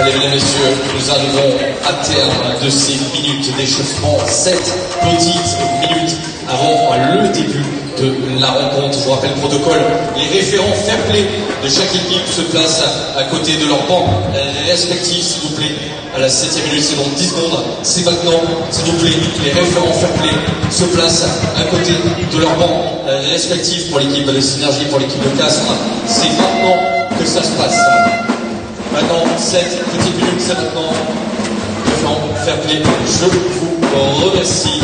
Mesdames et messieurs, nous arrivons à terme de ces minutes d'échauffement, 7 petites minutes avant le début de la rencontre. Je vous rappelle le protocole, les référents fair play de chaque équipe se placent à côté de leur banc respectif, s'il vous plaît. À la 7e minute, c'est dans 10 secondes, c'est maintenant, s'il vous plaît, les référents fair play se placent à côté de leur banc respectif pour l'équipe de Synergie, pour l'équipe de Castres. C'est maintenant que ça se passe. Maintenant, 7 petites minutes, c'est maintenant. Référents fair play, je vous remercie.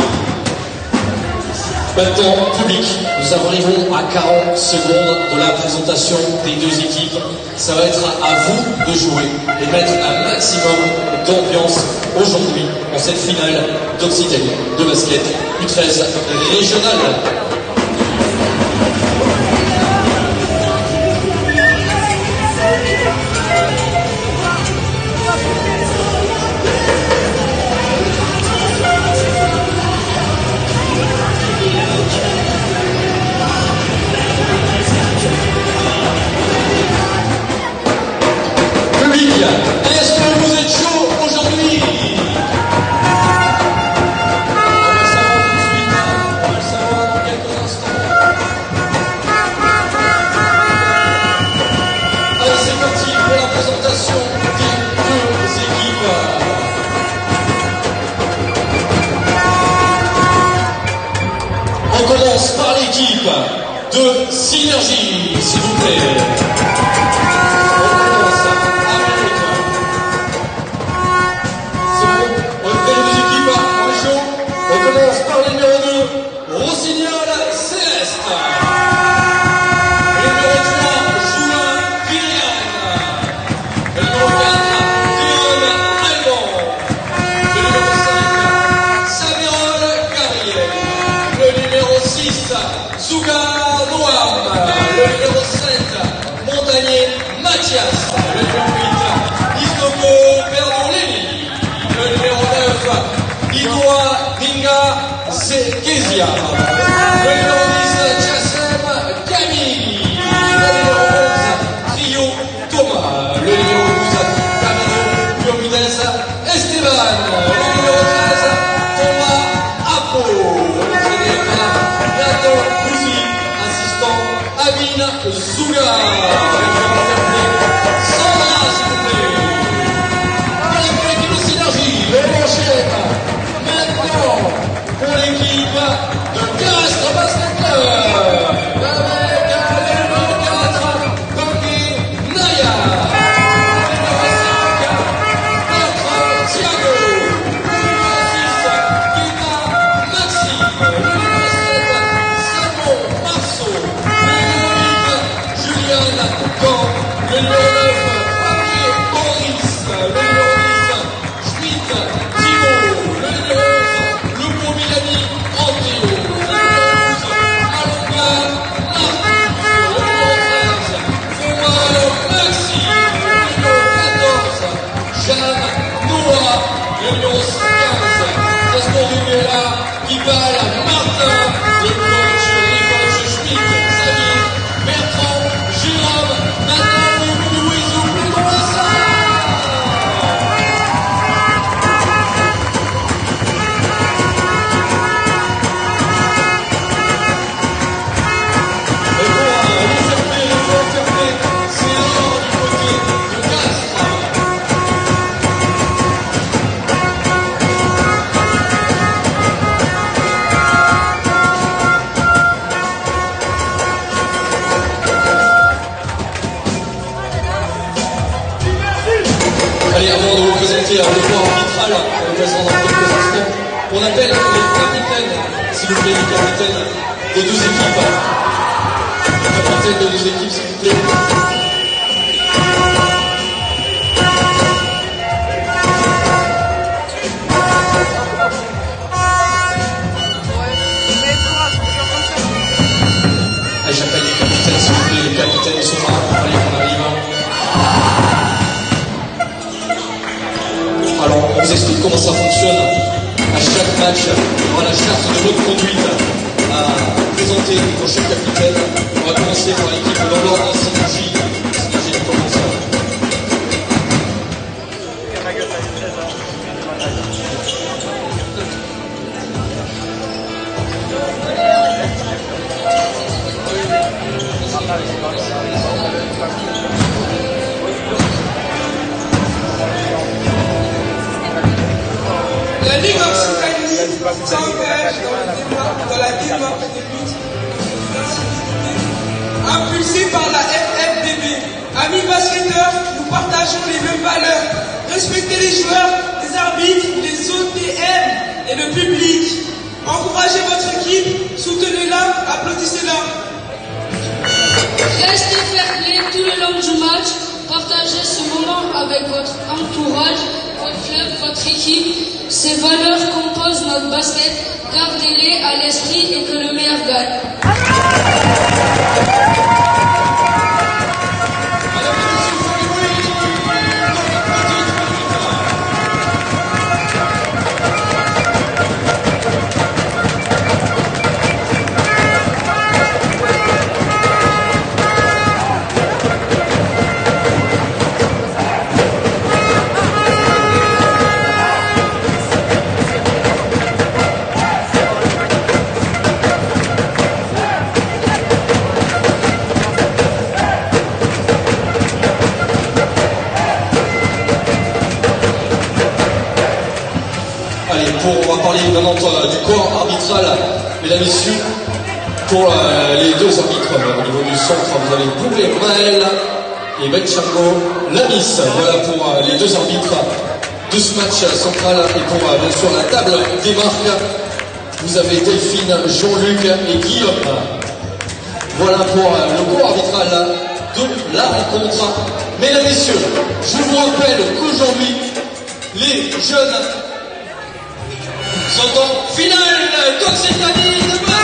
Maintenant, public, nous arrivons à 40 secondes de la présentation des deux équipes. Ça va être à vous de jouer et mettre un maximum d'ambiance aujourd'hui en cette finale d'Occitanie de basket U13 régionale. Est-ce que vous êtes chaud aujourd'hui? On va le savoir tout de suite, on va le savoir dans quelques instants. Allez, c'est parti pour la présentation des deux équipes. On commence par l'équipe de Synergie, s'il vous plaît. Kezia, le numéro 10, Chassem Camille, le numéro 11, Trio Thomas, le numéro 12, Camino Piominez Esteban, le numéro 13, Thomas Apo, entraîné par Nathan Bouzi, assistant Amine Zouga, Sandra, s'il vous plaît. Allez, pour l'équipe de Synergie, on enchaîne maintenant pour l'équipe de Castres Basket Club avec le numéro 4, Tanguy Naya, le numéro 5, notre Thiago, le numéro 6, Guita Maxime, le numéro 7, Simon Marceau, le numéro 8, Julien Caen, le numéro 9, Papier Boris, le numéro 10, Schmitt Thibault, le numéro 11, Lupo Milani, Andréo, le numéro 12, Alonga, Marcus, le numéro 13, Fomar Maxime, le numéro 14, Jeanne Noah, le numéro 15, Gaston Rivera, Ibal Martin, les coachs Schmitt, Samir, Bertrand, Jérôme, Nathan, Louisou, Plutôt Allez, avant de vous présenter le corps arbitral, à l'occasion dans quelques instants, on appelle les capitaines, s'il vous plaît, les capitaines des deux équipes. Les capitaines des deux équipes, s'il vous plaît. Allez, j'appelle les capitaines, s'il vous plaît, les capitaines sont là. Allez, on arrive. Alors, on vous explique comment ça fonctionne. À chaque match, il y aura la charte de votre conduite à présenter pour chaque capitaine. On va commencer par l'équipe de l'ordre Synergie. Synergie, commence. La Ligue Occitanie s'engage dans la démarche de lutte impulsée par la FFDB. Amis basketteurs, nous partageons les mêmes valeurs. Respectez les joueurs, les arbitres, les OTM et le public. Encouragez votre équipe, soutenez-la, applaudissez-la. Restez fair-play tout le long du match. Partagez ce moment avec votre entourage, votre club, votre équipe. Ces valeurs composent notre basket. Gardez-les à l'esprit et que le meilleur gagne. Allez, on va parler maintenant du corps arbitral, mesdames et messieurs. Pour les deux arbitres au niveau du centre, vous avez Boubé Maël et Benchango Lamis. Voilà pour les deux arbitres de ce match central. Et pour bien sûr la table des marques, vous avez Delphine, Jean-Luc et Guillaume. Voilà pour le corps arbitral de la rencontre. Mesdames et messieurs, je vous rappelle qu'aujourd'hui, les jeunes sont en finale d'Occitanie de basket.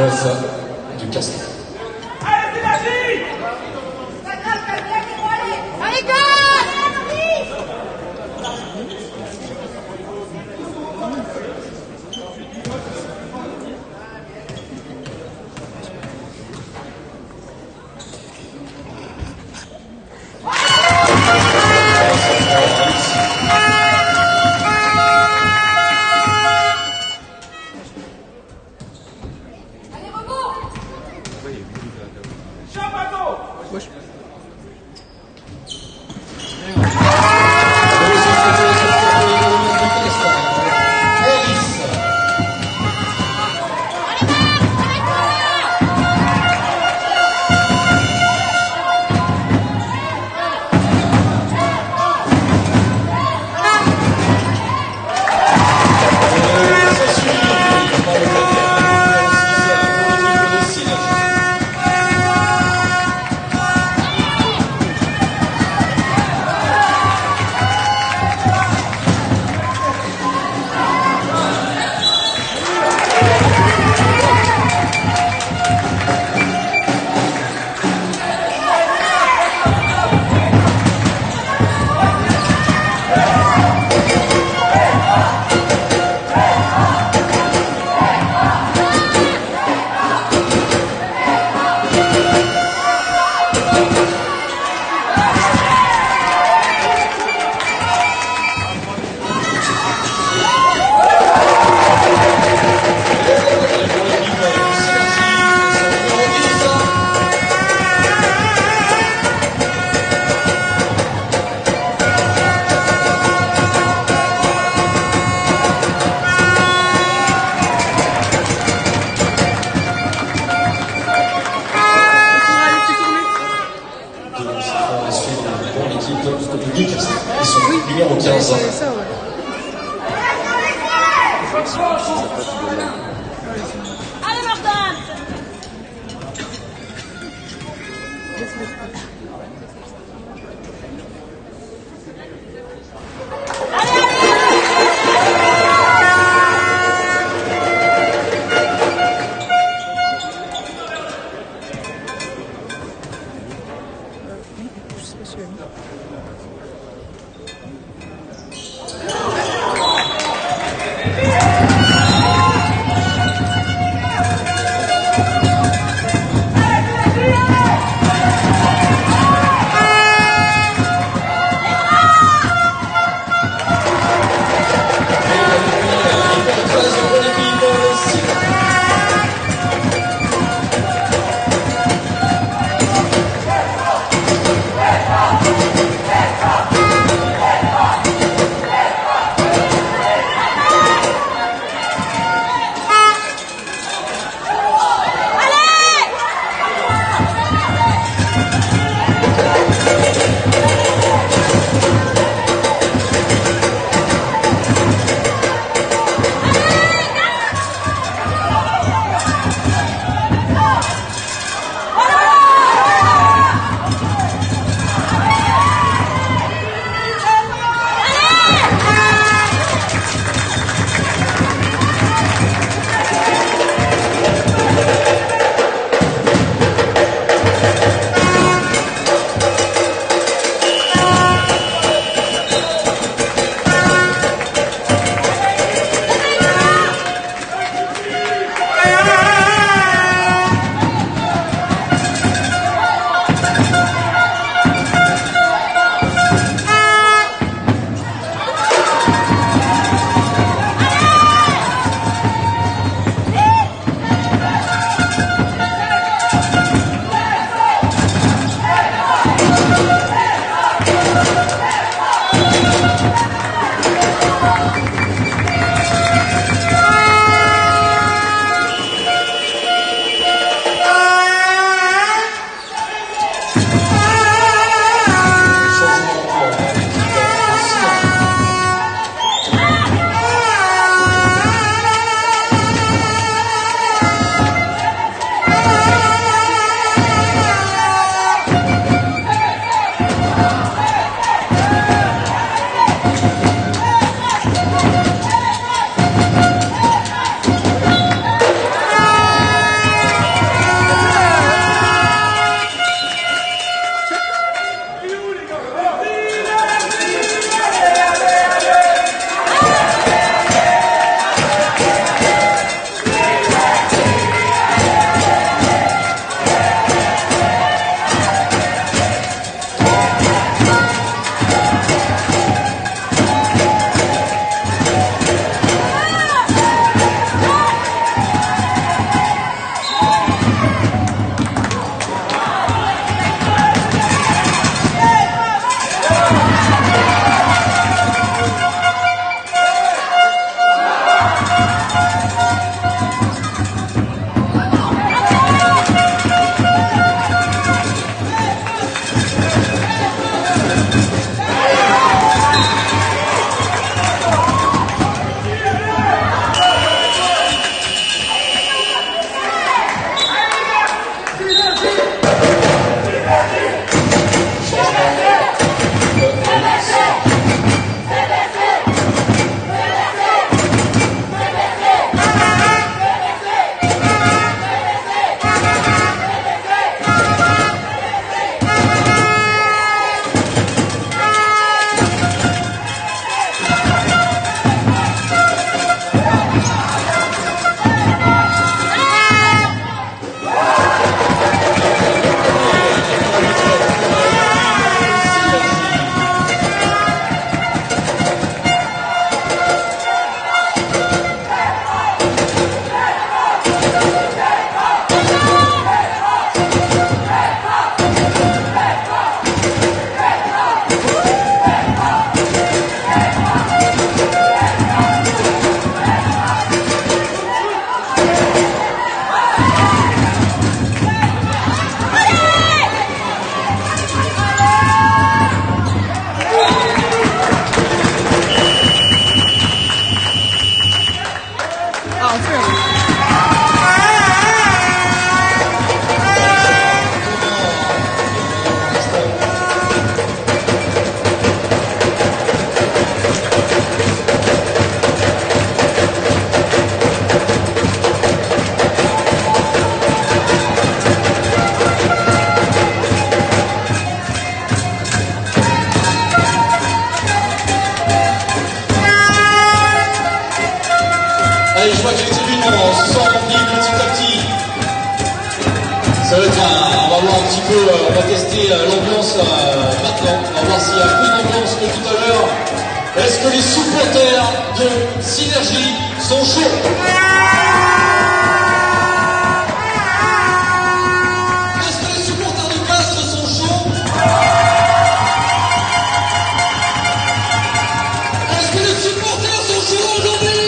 9 du Castres. Ils sont numéro 15. Allez Martin! Allez, je vois que les tribunes se sont remplies petit à petit. Ça va être on va voir un petit peu, on va tester l'ambiance maintenant. On va voir s'il y a plus d'ambiance que tout à l'heure. Est-ce que les supporters de Synergie sont chauds? Est-ce que les supporters de Castres sont chauds? Est-ce que les supporters sont chauds aujourd'hui?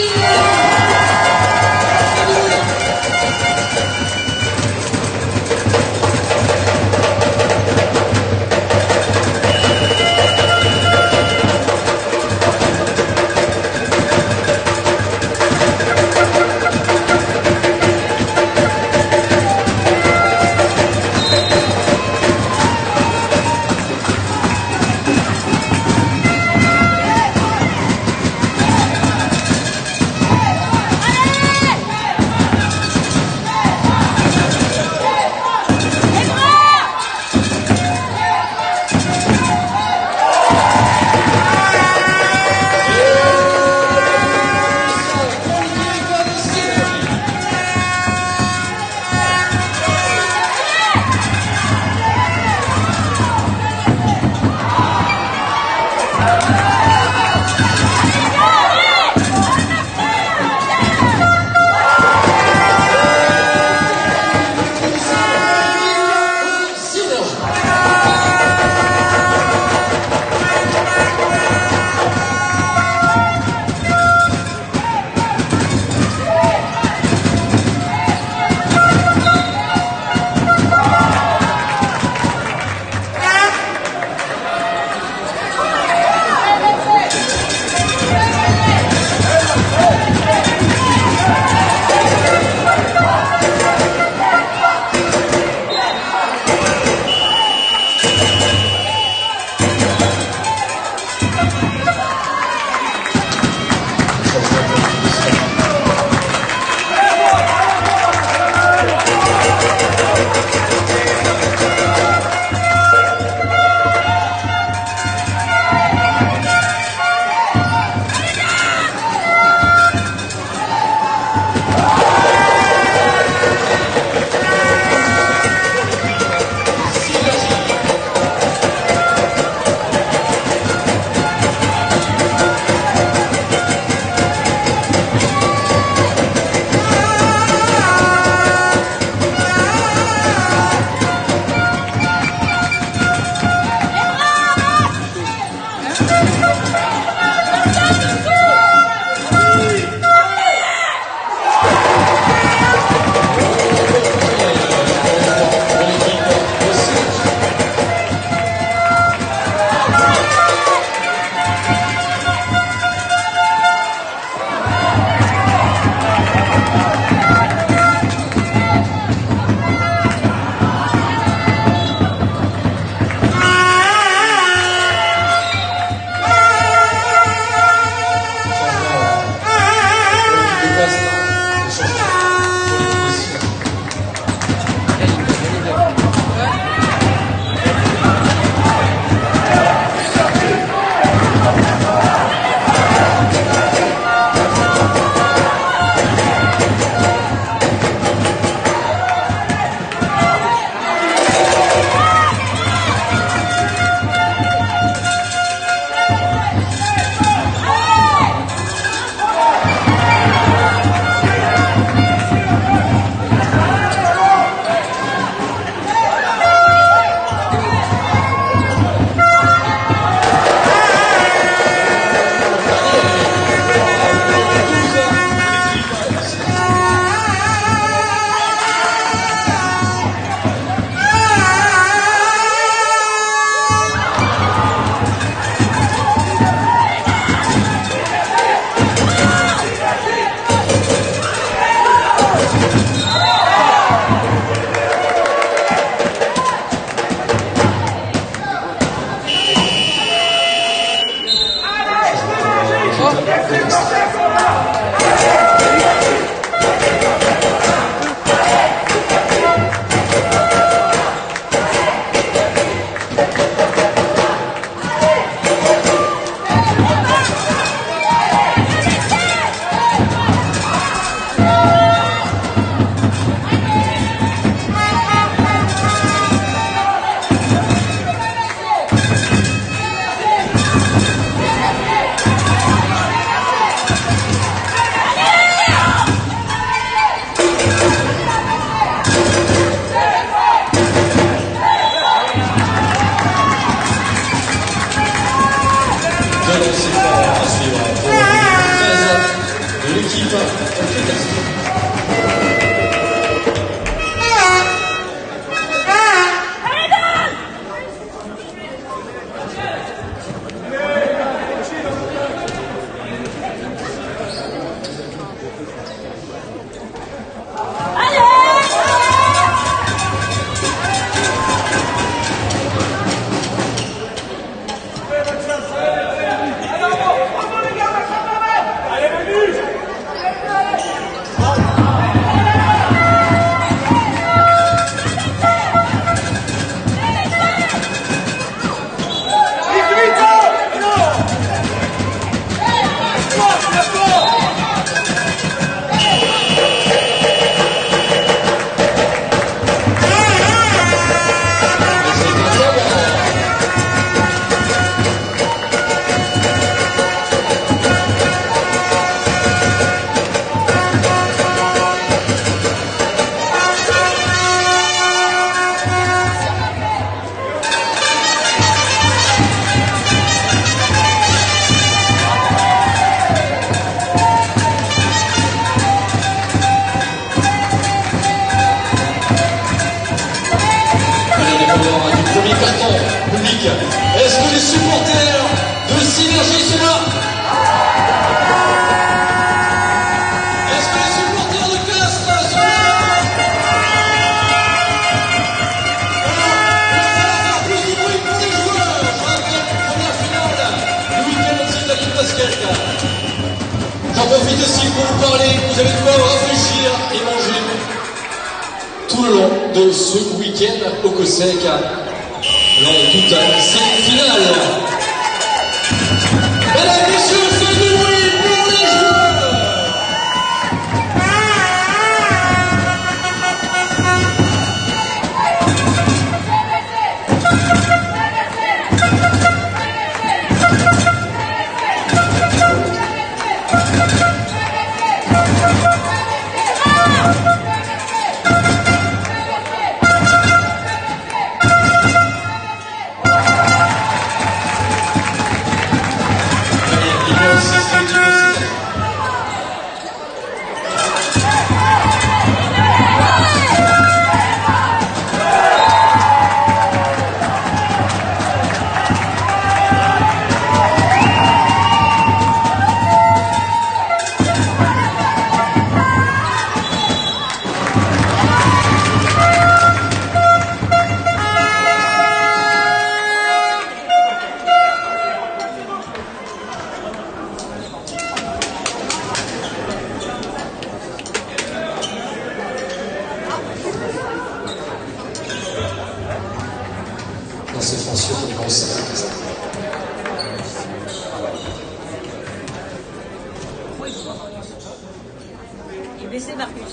Est-ce que les supporters de Synergie sont là? Est-ce que les supporters de Castres sont là? Voilà, on va faire plus de bruit pour les joueurs. Je rappelle la première finale du week-end entier de la Ligue Basket. J'en profite aussi pour vous parler, vous allez devoir réfléchir et manger tout le long de ce week-end au COSEC. Lors de toute cette finale. Mesdames et messieurs, c'est du bruit pour les joueurs. Dans cette mention de grosses. Et baissez Marcus.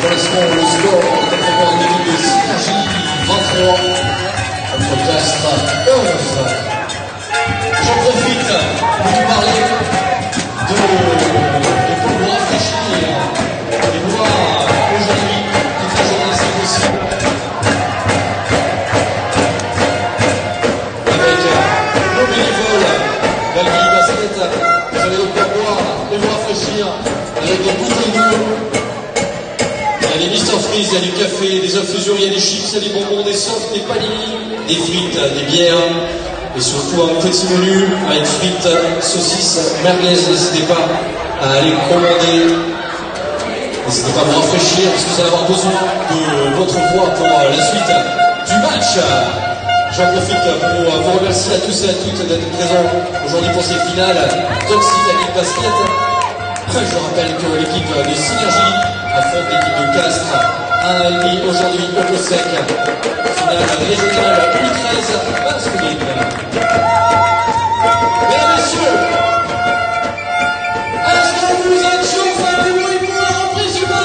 Correspond le score de notre équipe de Synergie 23 contre Castres 11. J'en profite pour vous parler de pouvoir réfléchir et voir aujourd'hui il y a du café, des infusions, il y a des chips, il y a des bonbons, des softs, des panini, des frites, des bières, et surtout un petit menu avec frites, saucisses, merguez. N'hésitez pas à aller commander. N'hésitez pas à vous rafraîchir parce que vous allez avoir besoin de votre voix pour la suite du match. J'en profite pour vous remercier à tous et à toutes d'être présents aujourd'hui pour ces finales d'Occitanie Basket. Je rappelle que l'équipe de Synergie affronte l'équipe de Castres 1,5 aujourd'hui au Cossec. Finale régionale U13 masculine. Mesdames, messieurs, est-ce que vous êtes chauds? Faites du bruit pour la reprise du match.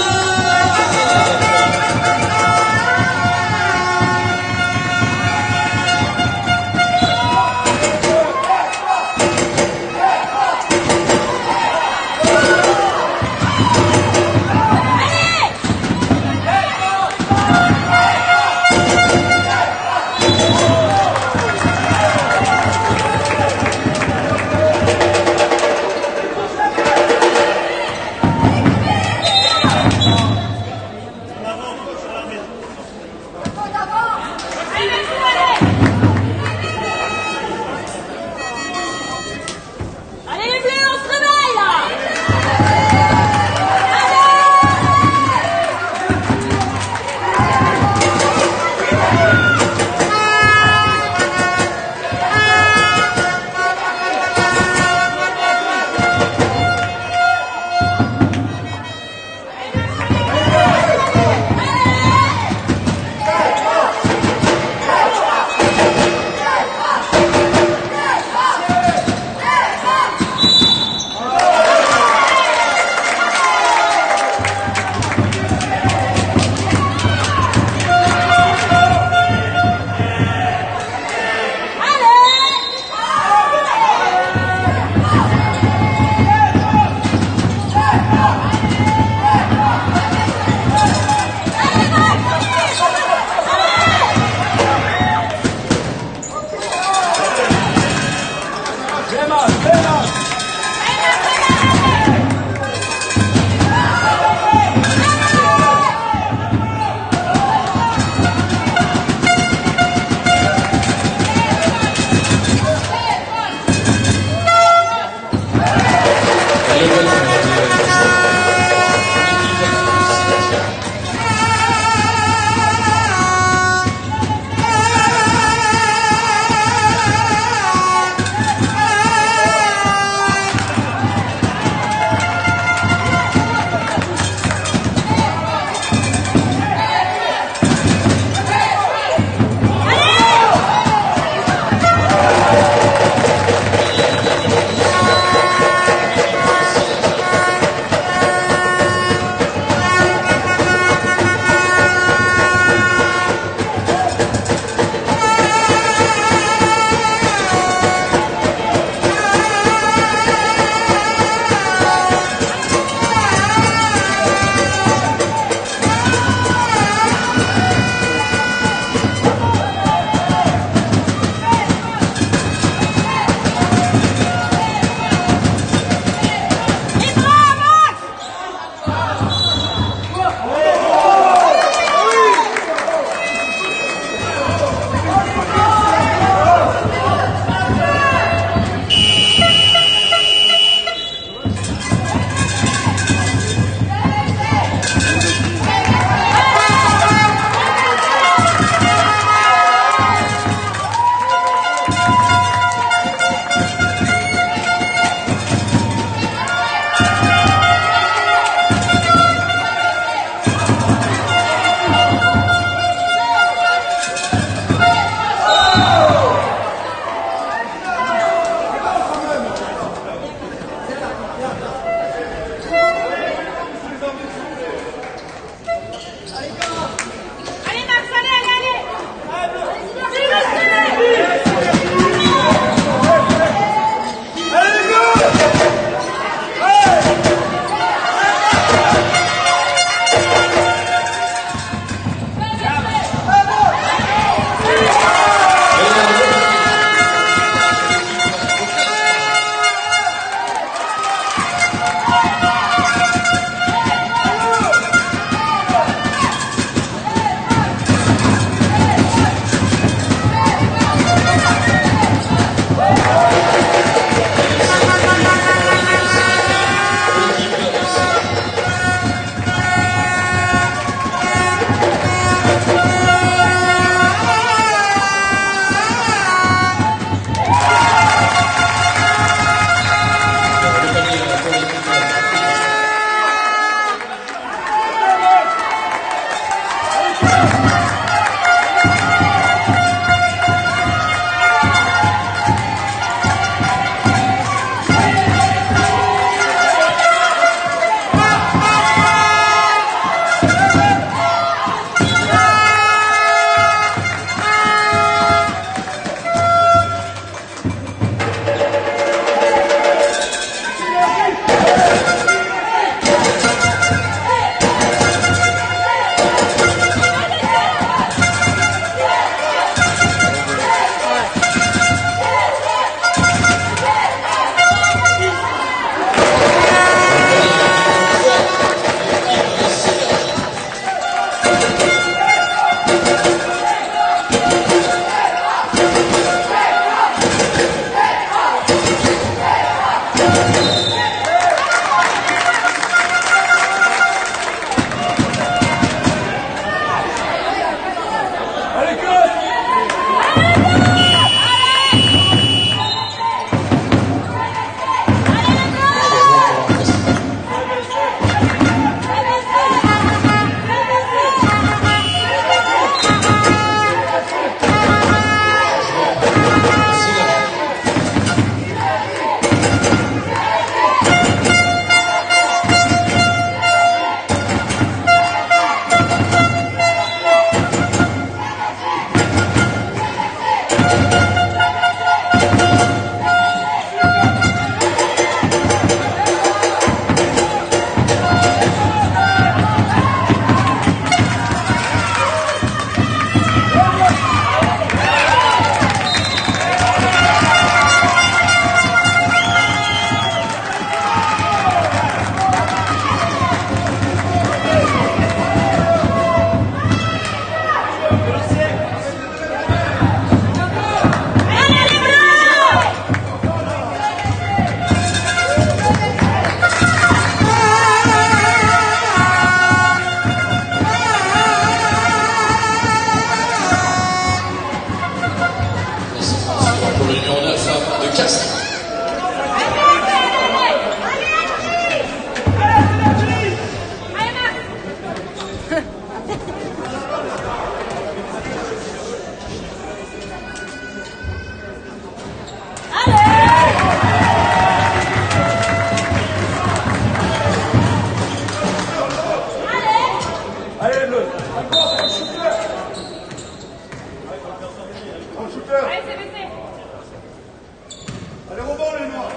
Pour le numéro 9 de Castres. Allez, rebond les noirs.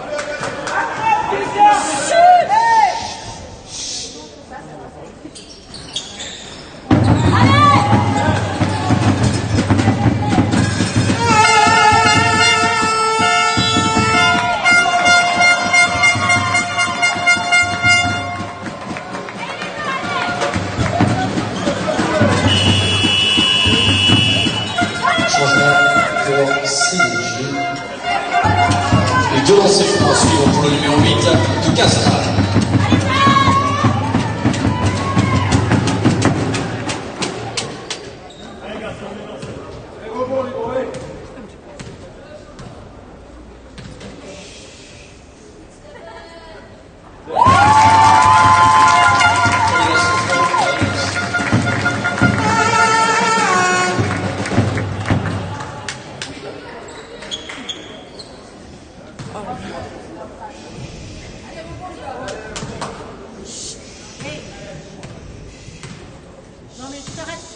Changement pour CDG. Les deux lancers francs suivent pour le numéro 8 de Castres. Non mais tu t'arrêtes.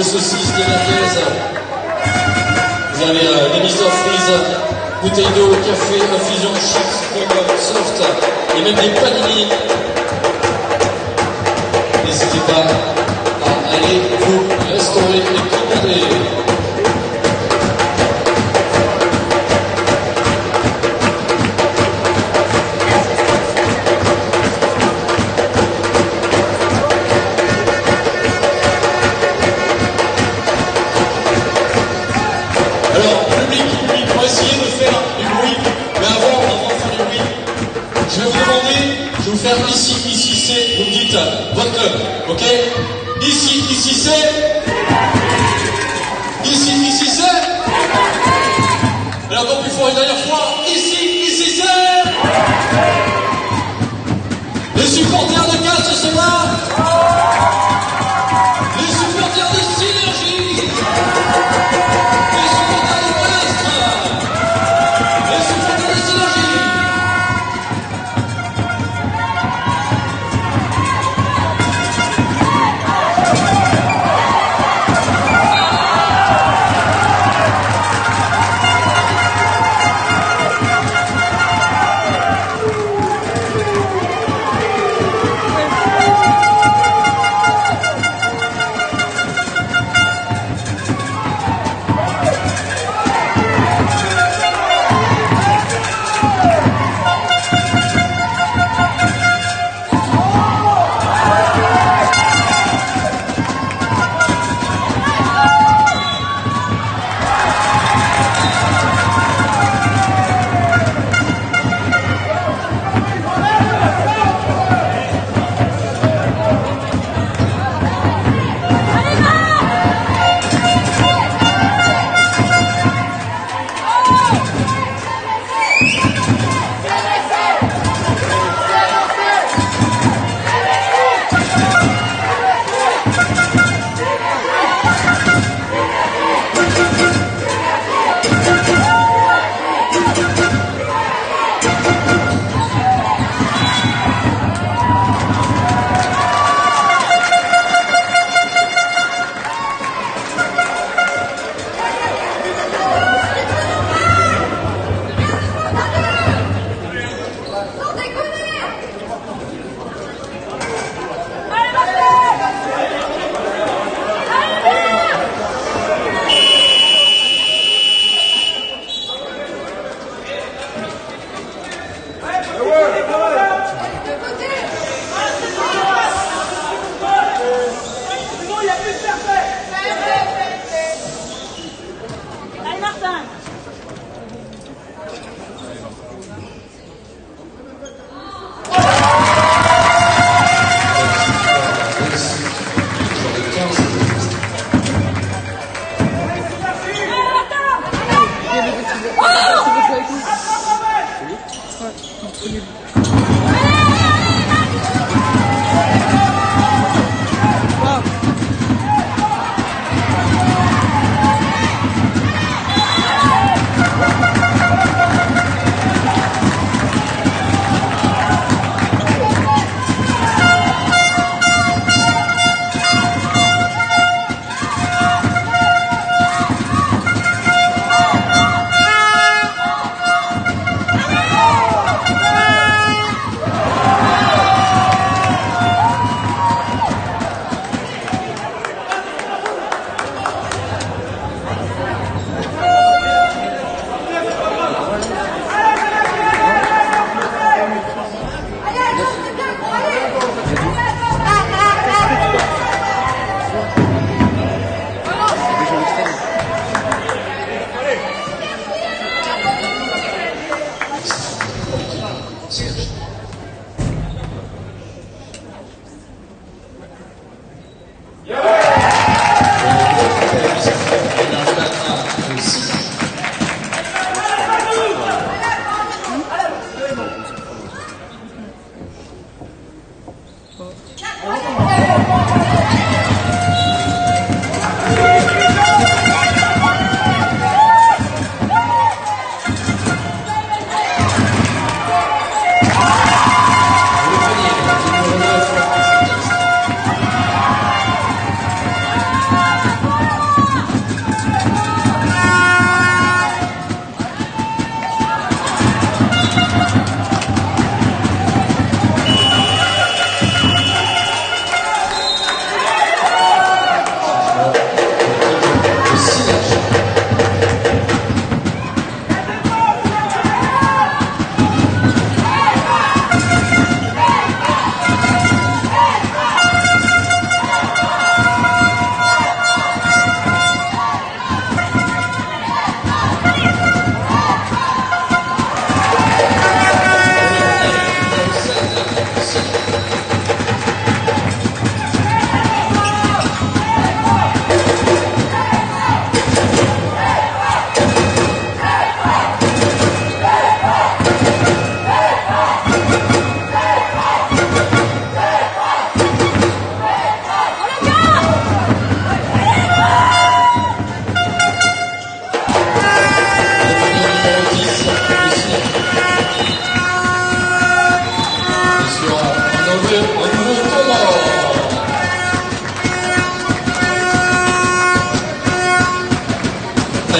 de saucisses, des merguez. Vous avez des mises frites, bouteilles d'eau, café, infusion, chips, pommes, soft, et même des panini. N'hésitez pas à aller vous restaurer et commander. Alors, public, on va essayer de faire du bruit, mais avant de faire du bruit, je vais vous demander, je vais vous faire ici, c'est, vous me dites votre club, ok? Ici, c'est. Ici, c'est. Alors, donc, plus fort une dernière fois, ici, c'est. Les supporters de Castres sont là. Les supporters de Synergie. Les supporters de Castres. Les supporters de Synergie.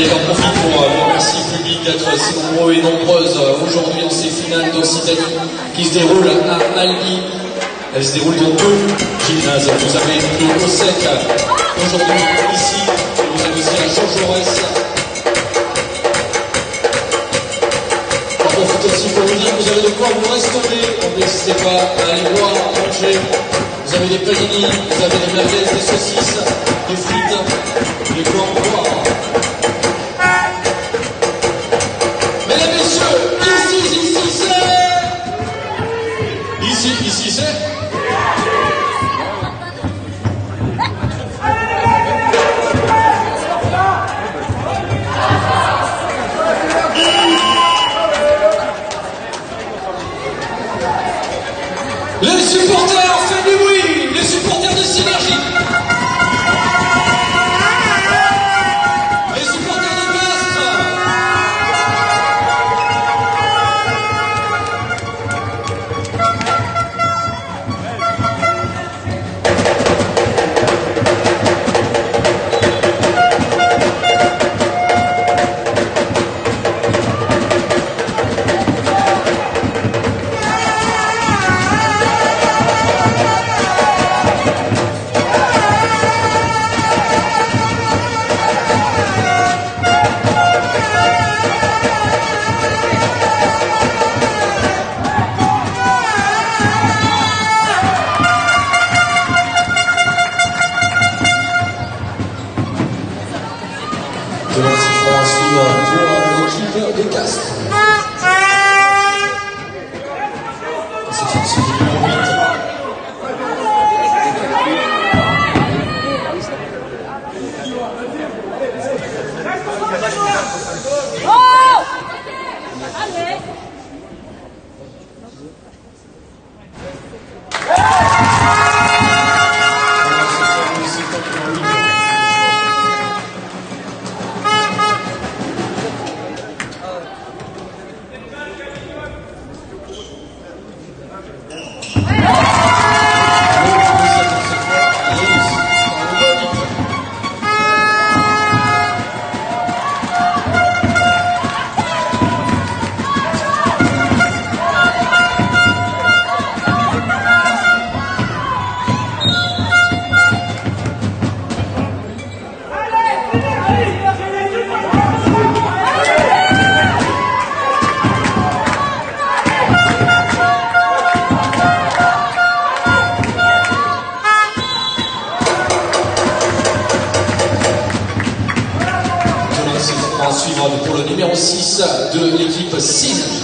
Allez, j'en profite pour remercier le public d'être si nombreux et nombreuses aujourd'hui dans ces finales d'Occitanie qui se déroulent à Albi. Elles se déroulent dans 2 gymnases. Vous avez le Ossec aujourd'hui ici, et vous avez aussi la Jean Jaurès. J'en profite aussi pour vous dire que vous avez de quoi vous restaurer. Donc n'hésitez pas à aller boire, à manger. Vous avez des panini, vous avez des merguez, des saucisses, des frites, des quoi boire. Mesdames, messieurs, ici c'est... Les supporters, faites du bruit, les supporters de Synergie. Les supporters de Castres. De l'enseignement à suivre pour l'équipe de Castres. C'est une suite numéro 8. À suivre pour le numéro 6 de l'équipe Synergie.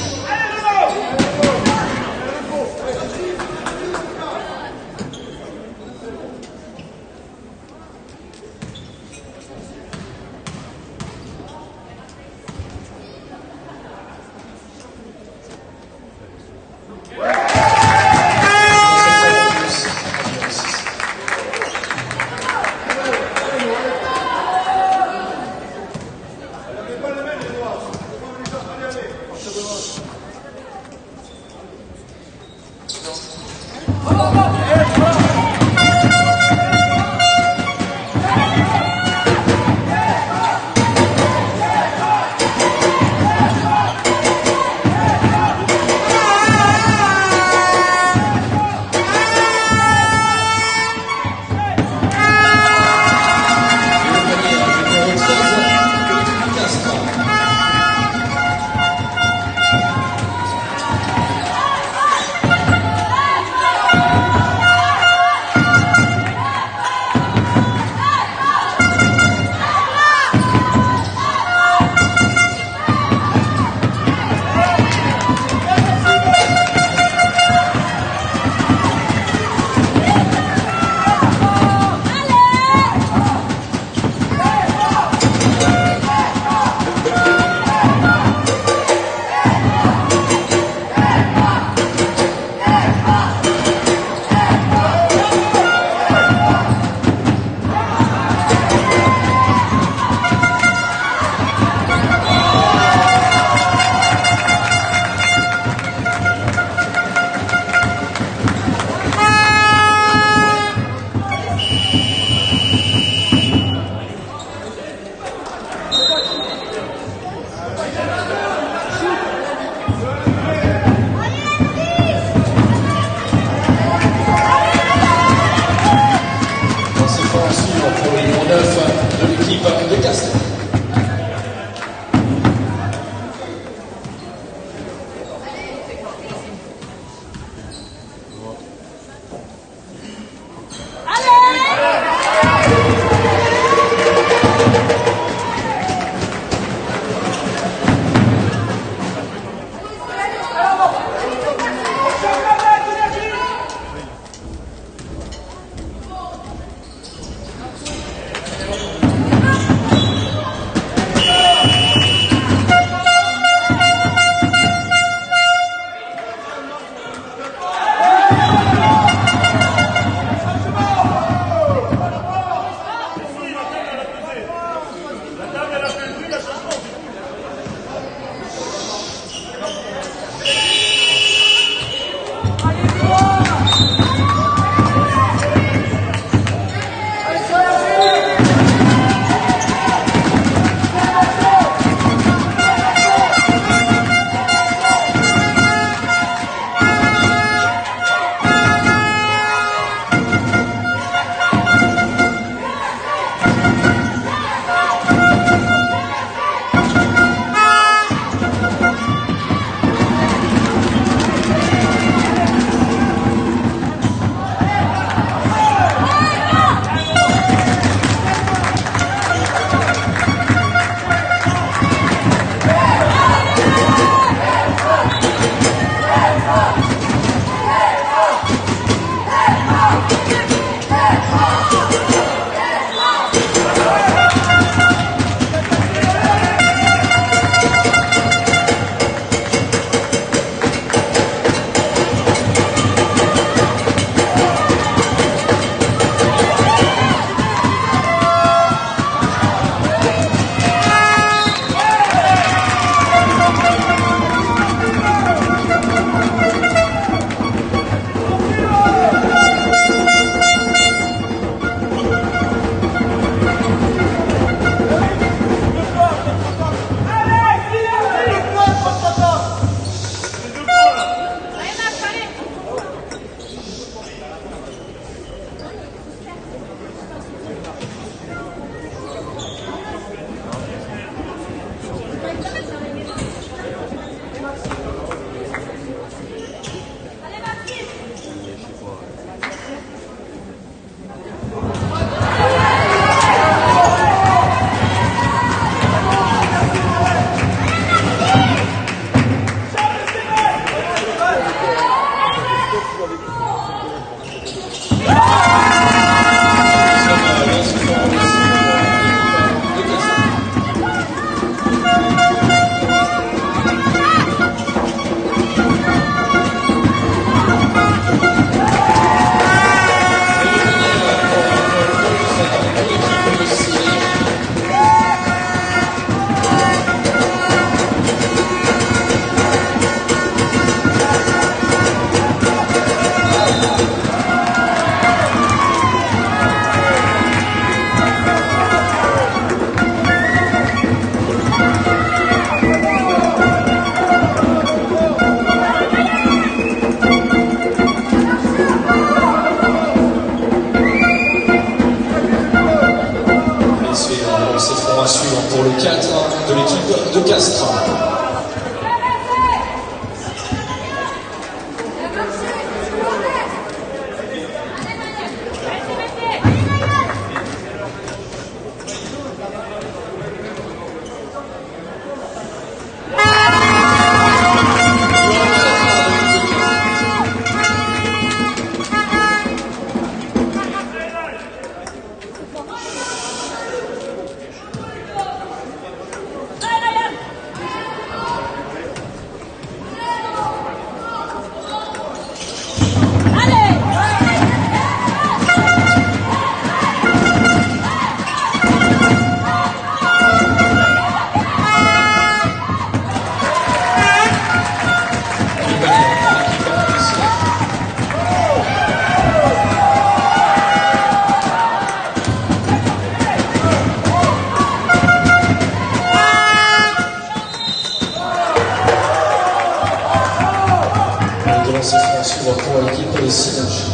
lancers francs à suivre pour le 4 de l'équipe de Castres. Pour l'équipe de Sinoche.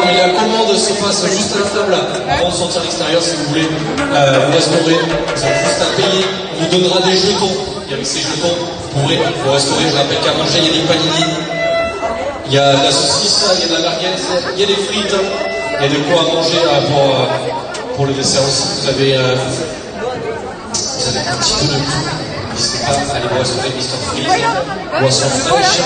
Mais la commande se passe juste à la table avant de sortir à l'extérieur si vous voulez vous restaurer. Vous avez juste à payer, on vous donnera des jetons. Et avec ces jetons, vous pourrez vous restaurer. Je rappelle qu'à manger, il y a des panini, il y a de la saucisse, il y a de la merguez, il y a des frites, il y a de quoi manger pour le dessert aussi. Vous avez un petit peu de tout. N'hésitez pas à aller vous restaurer Mr. Freeze, boisson fraîche.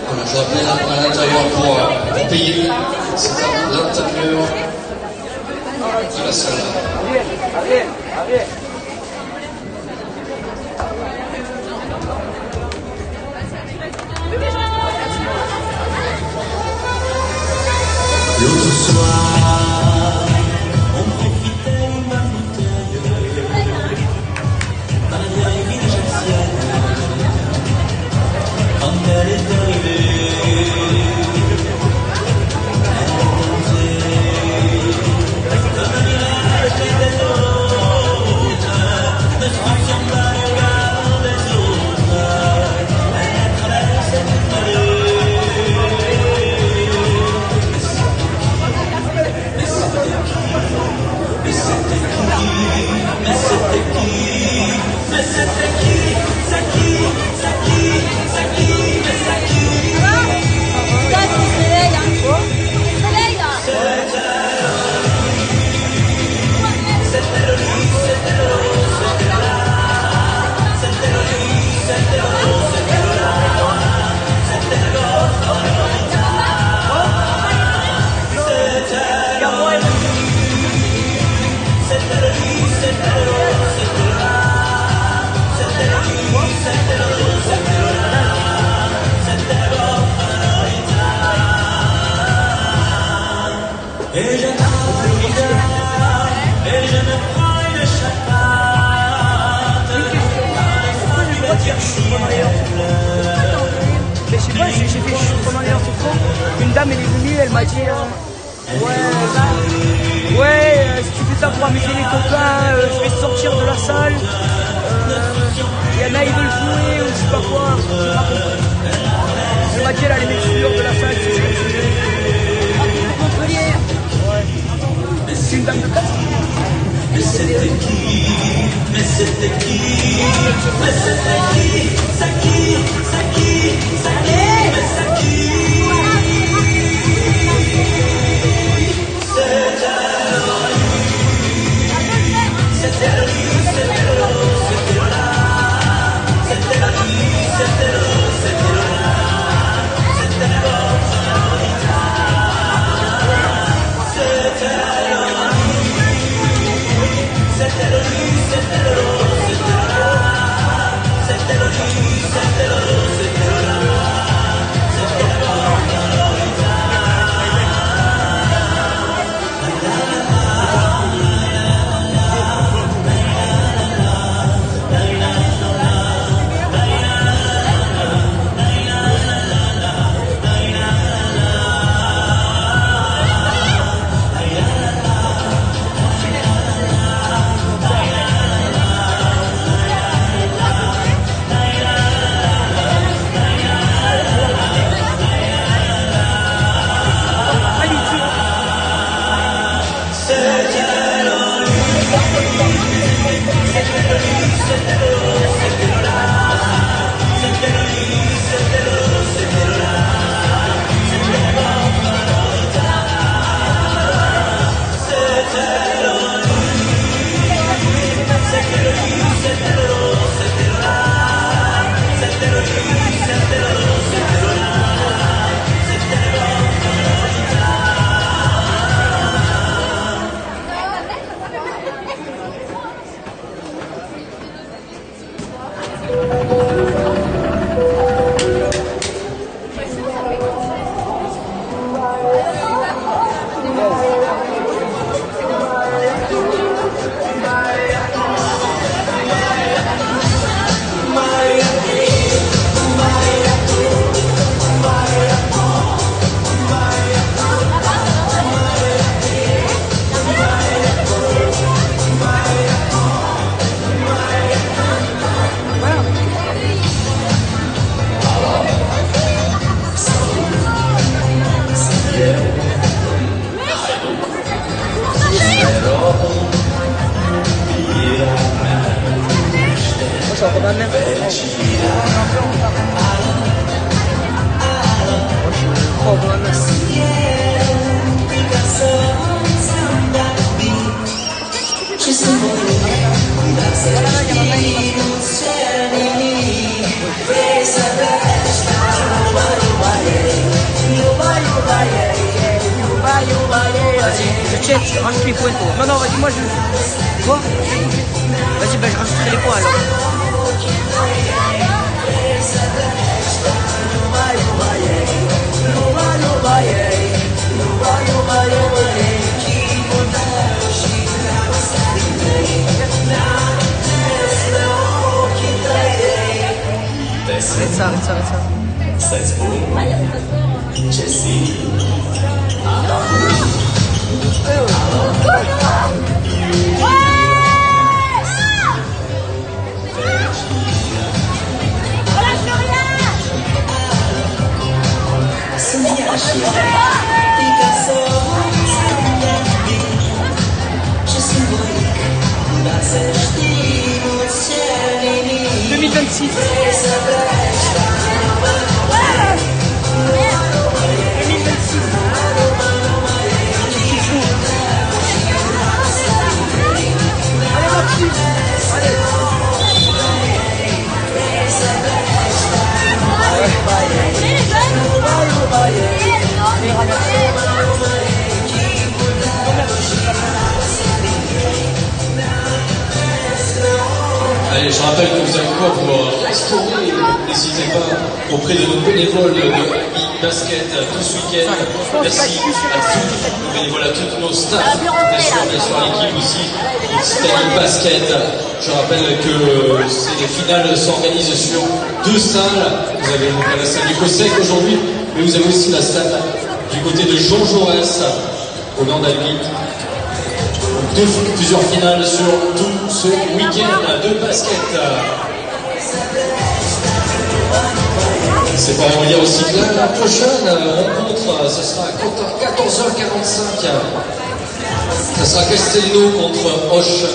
Voilà, je rappelle à l'intérieur pour payer, c'est à l'intérieur de la salle. L'autre soir, on profitait ma bouteille, Maria et Jaccienne. Quand elle est arrivée, elle dansait comme un mirage des autres, ne souciant pas du regard des autres. Elle traversait toute la rue. Mais c'était qui? Mais c'était qui? C'est qui? C'est qui? C'est qui? C'est qui? Et j'attends le regard, et je me prends une chapate. À la fin du bâtiment, mais je sais pas, j'ai fait pendant les enfants. Une dame elle est venue, elle m'a dit si tu fais ça pour amuser les copains, je vais te sortir de la salle. Il y en a ils veulent jouer ou je sais pas quoi, j'ai pas compris. Elle m'a dit elle allait m'exclure de la salle si je vais jouer. C'est une dame de Castres. mais c'était qui? Mais c'était qui? Mais c'était qui? C'est qui? C'est qui? C'est qui? Mais c'est qui? Je check, je rajoute les points toi. Non, vas-y, moi je... Quoi? Vas-y, ben je rajouterai les points alors. Arrête ça. Allez, je rappelle que vous avez quoi pour restaurer, n'hésitez pas, auprès de nos bénévoles de Basket tout ce week-end. Merci à tous nos bénévoles, à tous nos staffs, bien sûr à l'équipe aussi, Stanley Basket. Je rappelle que les finales s'organisent sur 2 salles. Vous avez donc la salle du Cossec aujourd'hui, mais vous avez aussi la salle du côté de Jean Jaurès, au nord d'Albi. Plusieurs finales sur tout ce week-end de basket. C'est pas on va dire aussi que la prochaine rencontre, ce sera à 14h45. Ça sera Castelnau contre Hoche.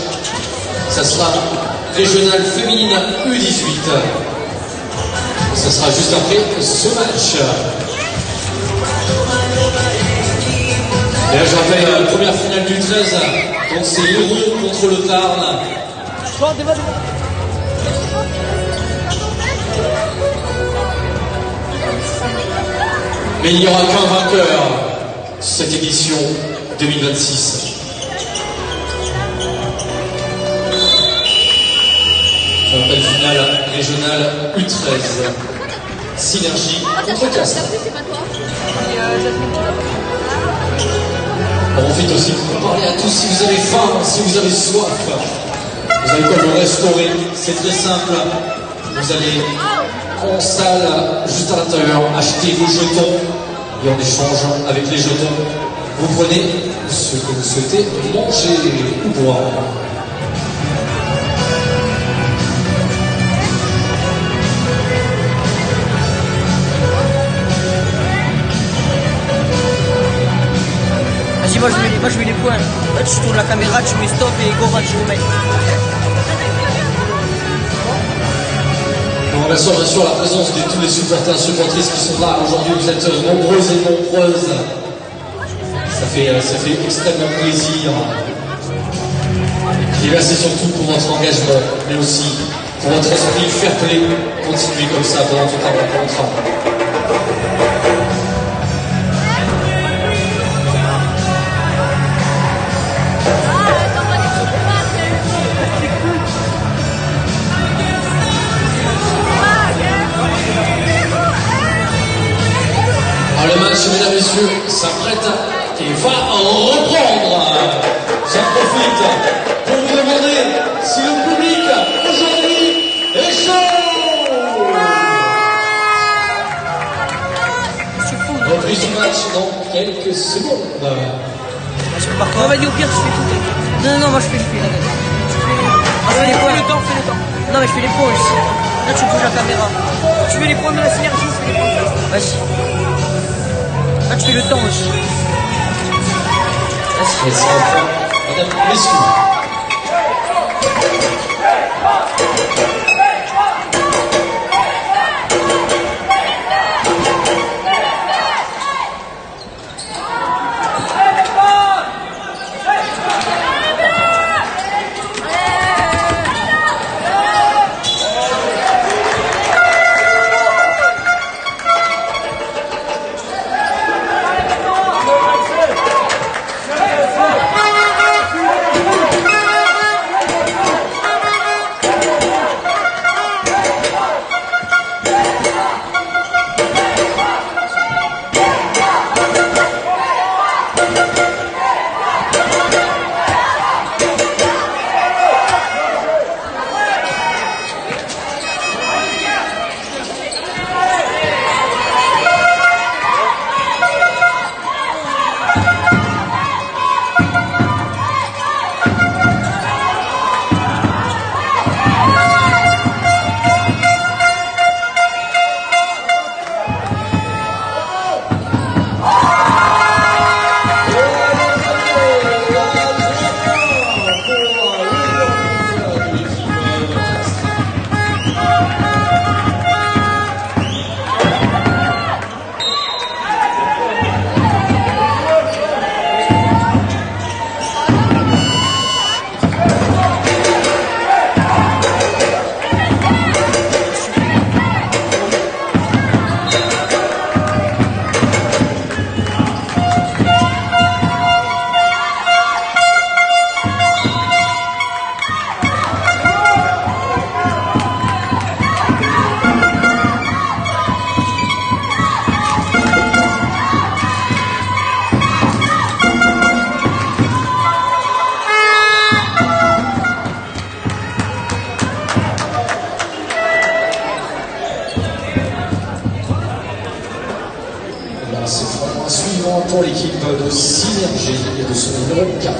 Ça sera régional féminine U18. Ça sera juste après ce match. Et là, je rappelle la première finale du 13, donc c'est Lyon contre le Tarn. Mais il n'y aura qu'un vainqueur cette édition 2026. Je rappelle finale régionale U13. Synergie contre Castres. On profite aussi pour parler à tous, si vous avez faim, si vous avez soif, vous avez quoi vous restaurer, c'est très simple. Vous allez en salle, juste à l'intérieur, acheter vos jetons et en échange avec les jetons, vous prenez ce que vous souhaitez manger ou boire. Vas-y, moi je mets les points. Là tu tournes la caméra, tu mets stop et go match le mec. On remercie bien sûr la présence de tous les supporters et supportrices qui sont là. Aujourd'hui, vous êtes nombreuses et nombreuses. Ça fait extrêmement plaisir. Et merci surtout pour votre engagement, mais aussi pour votre esprit fair play. Continuez comme ça pendant toute la rencontre. Le match, mesdames et messieurs, s'apprête et va reprendre. J'en profite pour vous demander si le public aujourd'hui est chaud. Reprise du match dans quelques secondes. Non, vas-y, au pire, tu fais tout. Non, moi je fais les points. Fais le temps. Non, mais je fais les points aussi. Là, tu bouges la caméra. Tu fais les points de la synergie, je fais les points. Vas-y. Là, tu fais le temps aussi. Et c'est enfin, mesdames et messieurs. pour l'équipe de Synergie et de son numéro 4.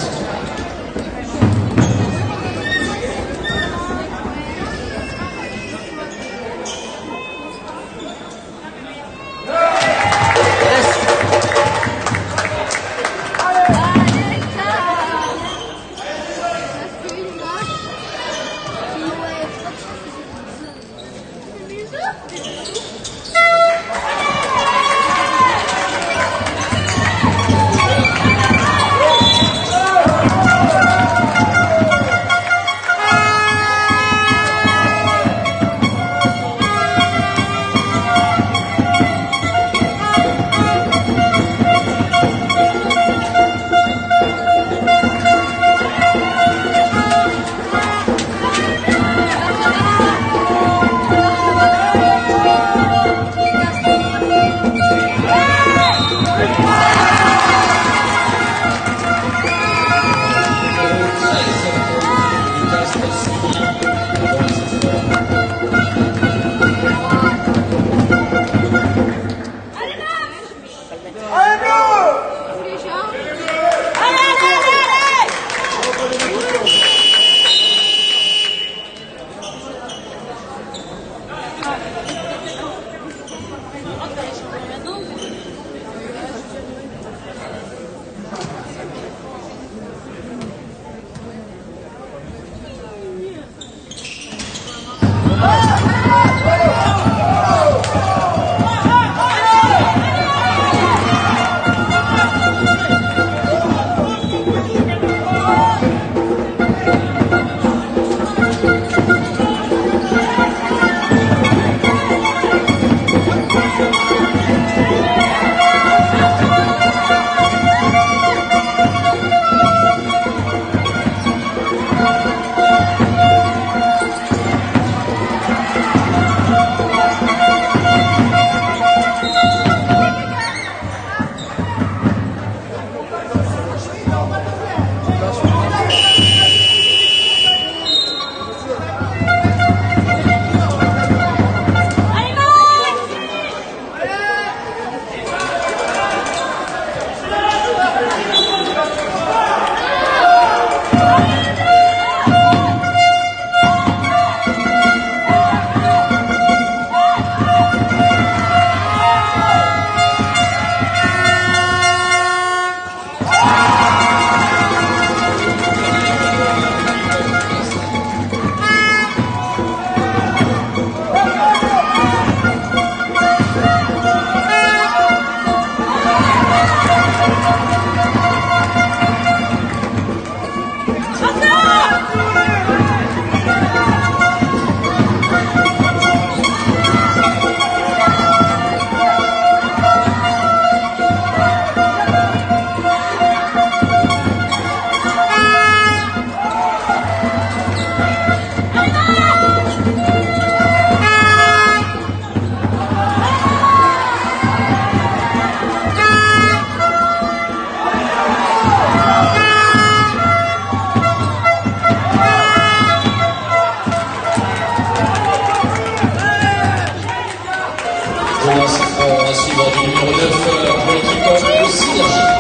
Suivant du numéro 9 pour l'équipe de Synergie.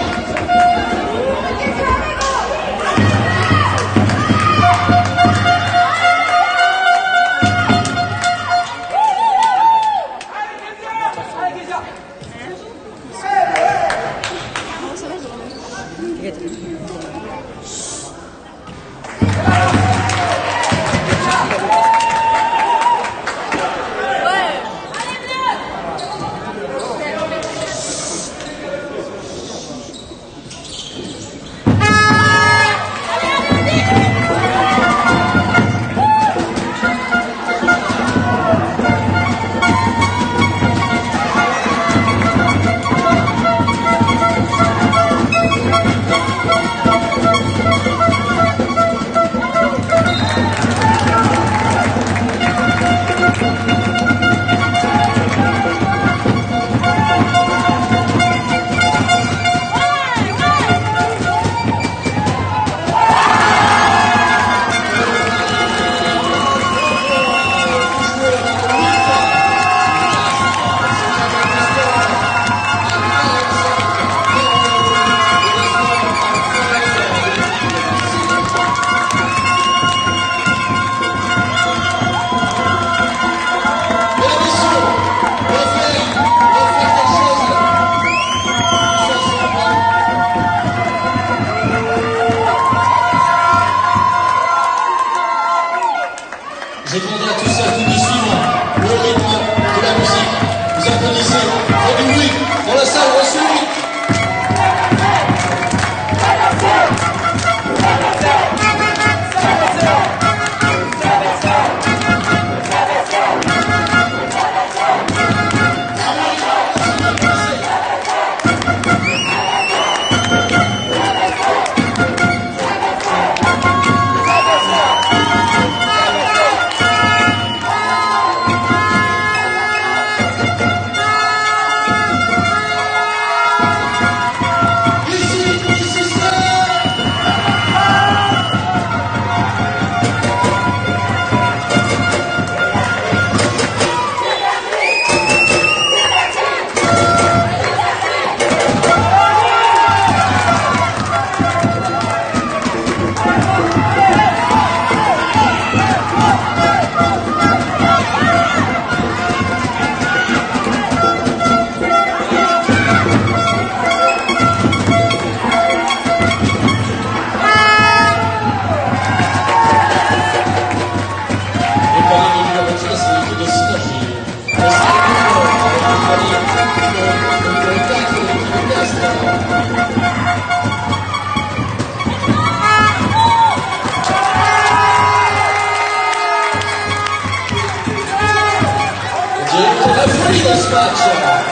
ce match.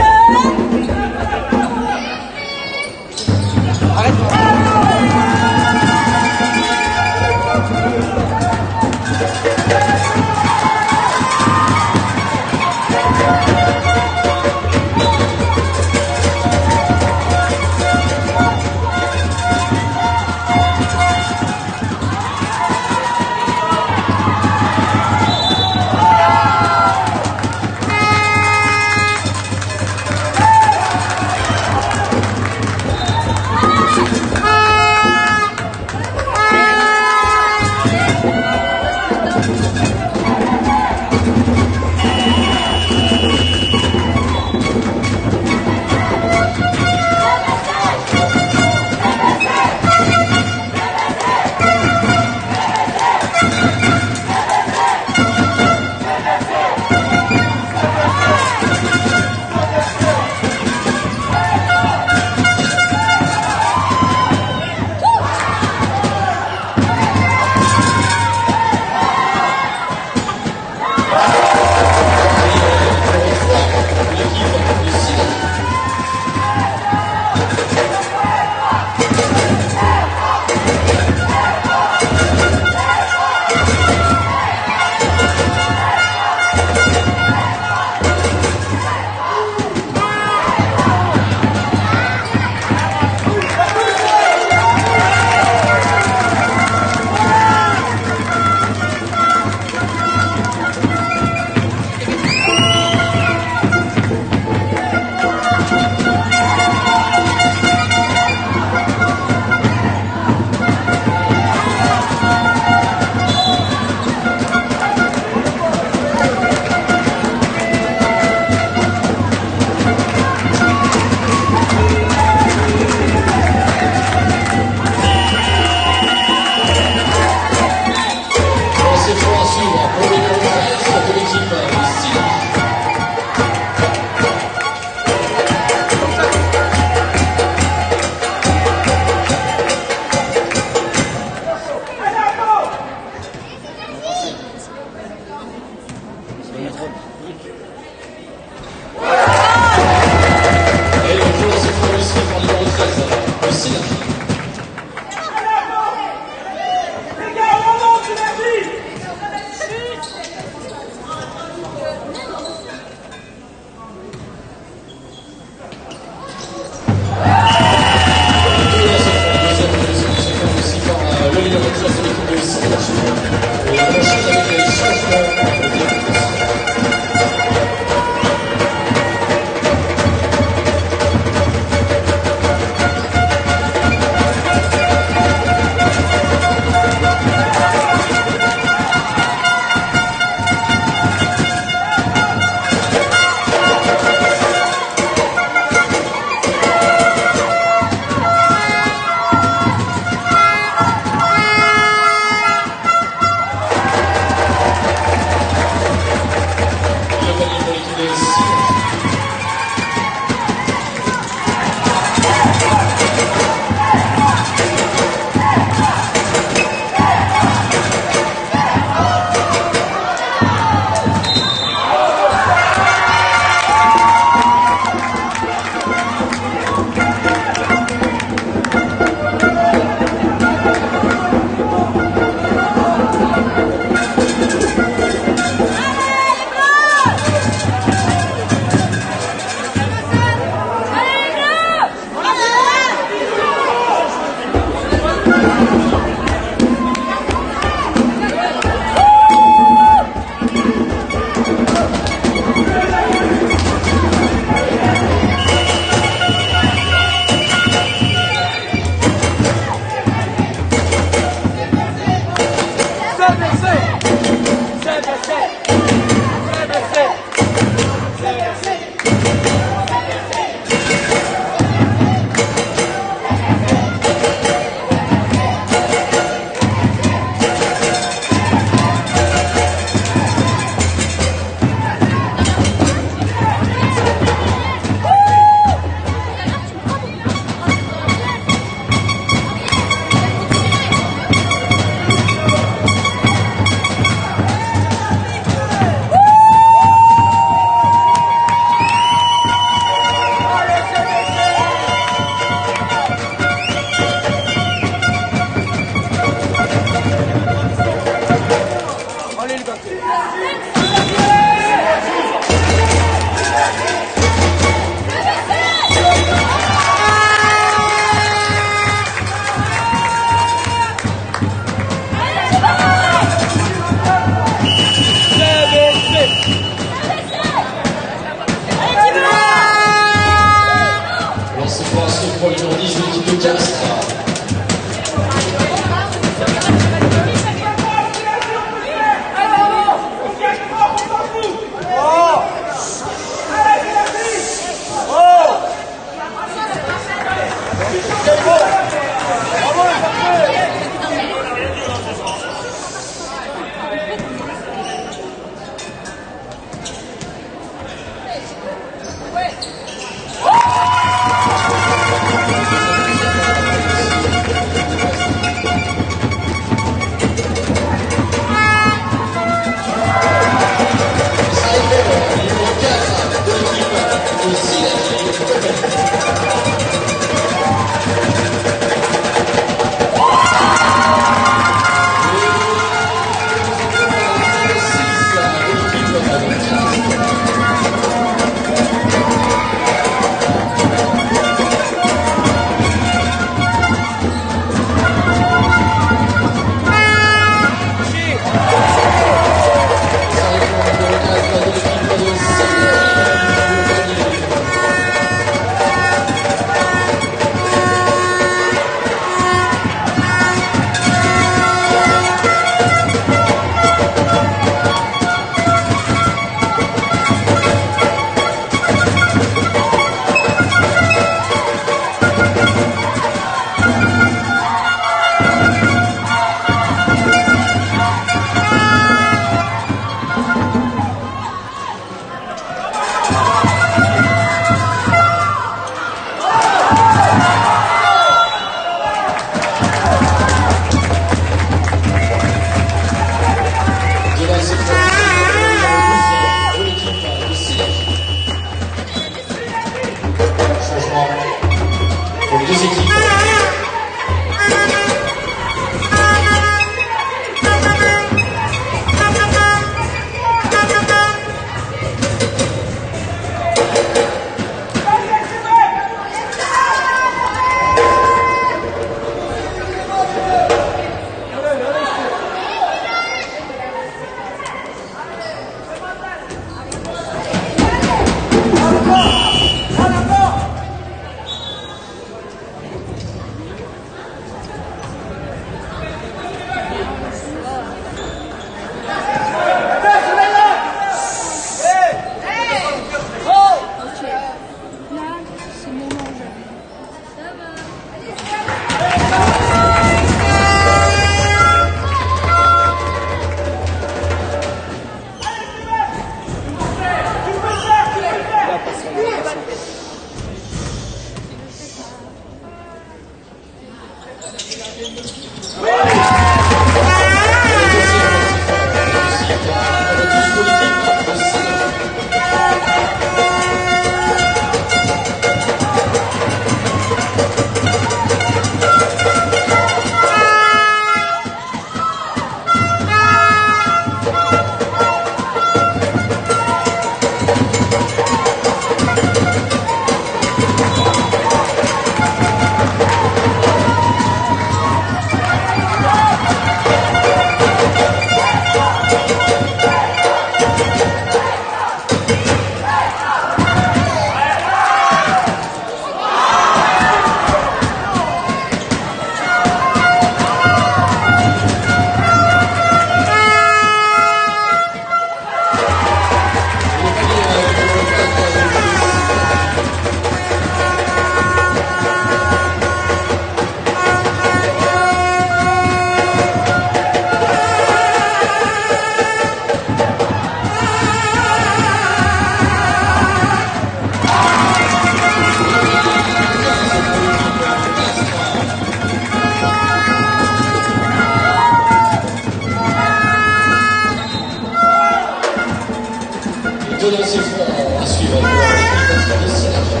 de lancer franc à suivre pour notre destination.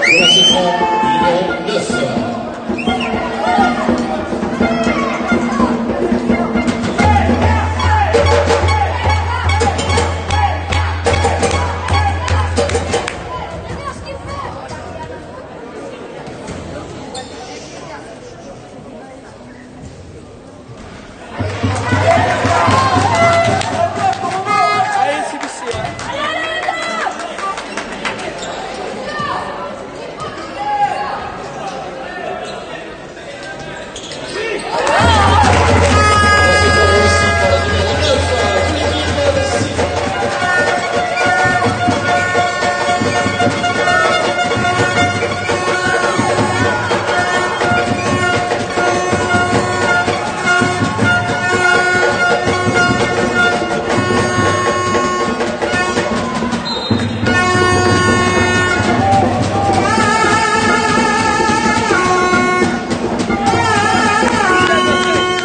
Le lancer franc numéro 9. Allez, c'est vicié. Lancer franc réussi par la numéro 9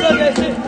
de l'équipe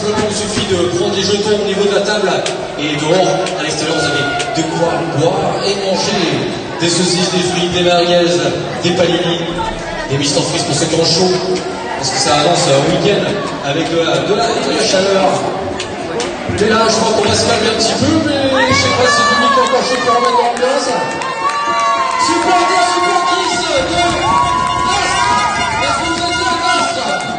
de Il suffit de prendre les jetons au niveau de la table et dehors, à l'extérieur, vous avez de quoi boire et manger. Des saucisses, des frites, des merguez, des panini, des mises en frise pour ceux qui ont chaud. Parce que ça avance au week-end avec de la chaleur. Et là, je crois qu'on va se calmer un petit peu, mais je sais pas si le public est encore chaud pour remettre dans l'ambiance. Supporters de Est-ce que vous êtes là,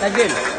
Ta gueule.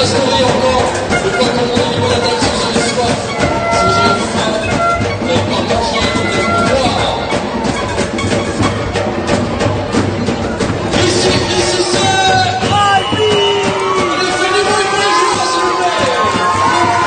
restaurer encore le poids comme on dit au niveau de la table si vous avez soif, si vous avez faim, vous n'avez pas mangé, vous n'avez pas boire. Ici, c'est Albi! allez, faites du bruit pour les joueurs, s'il vous plaît.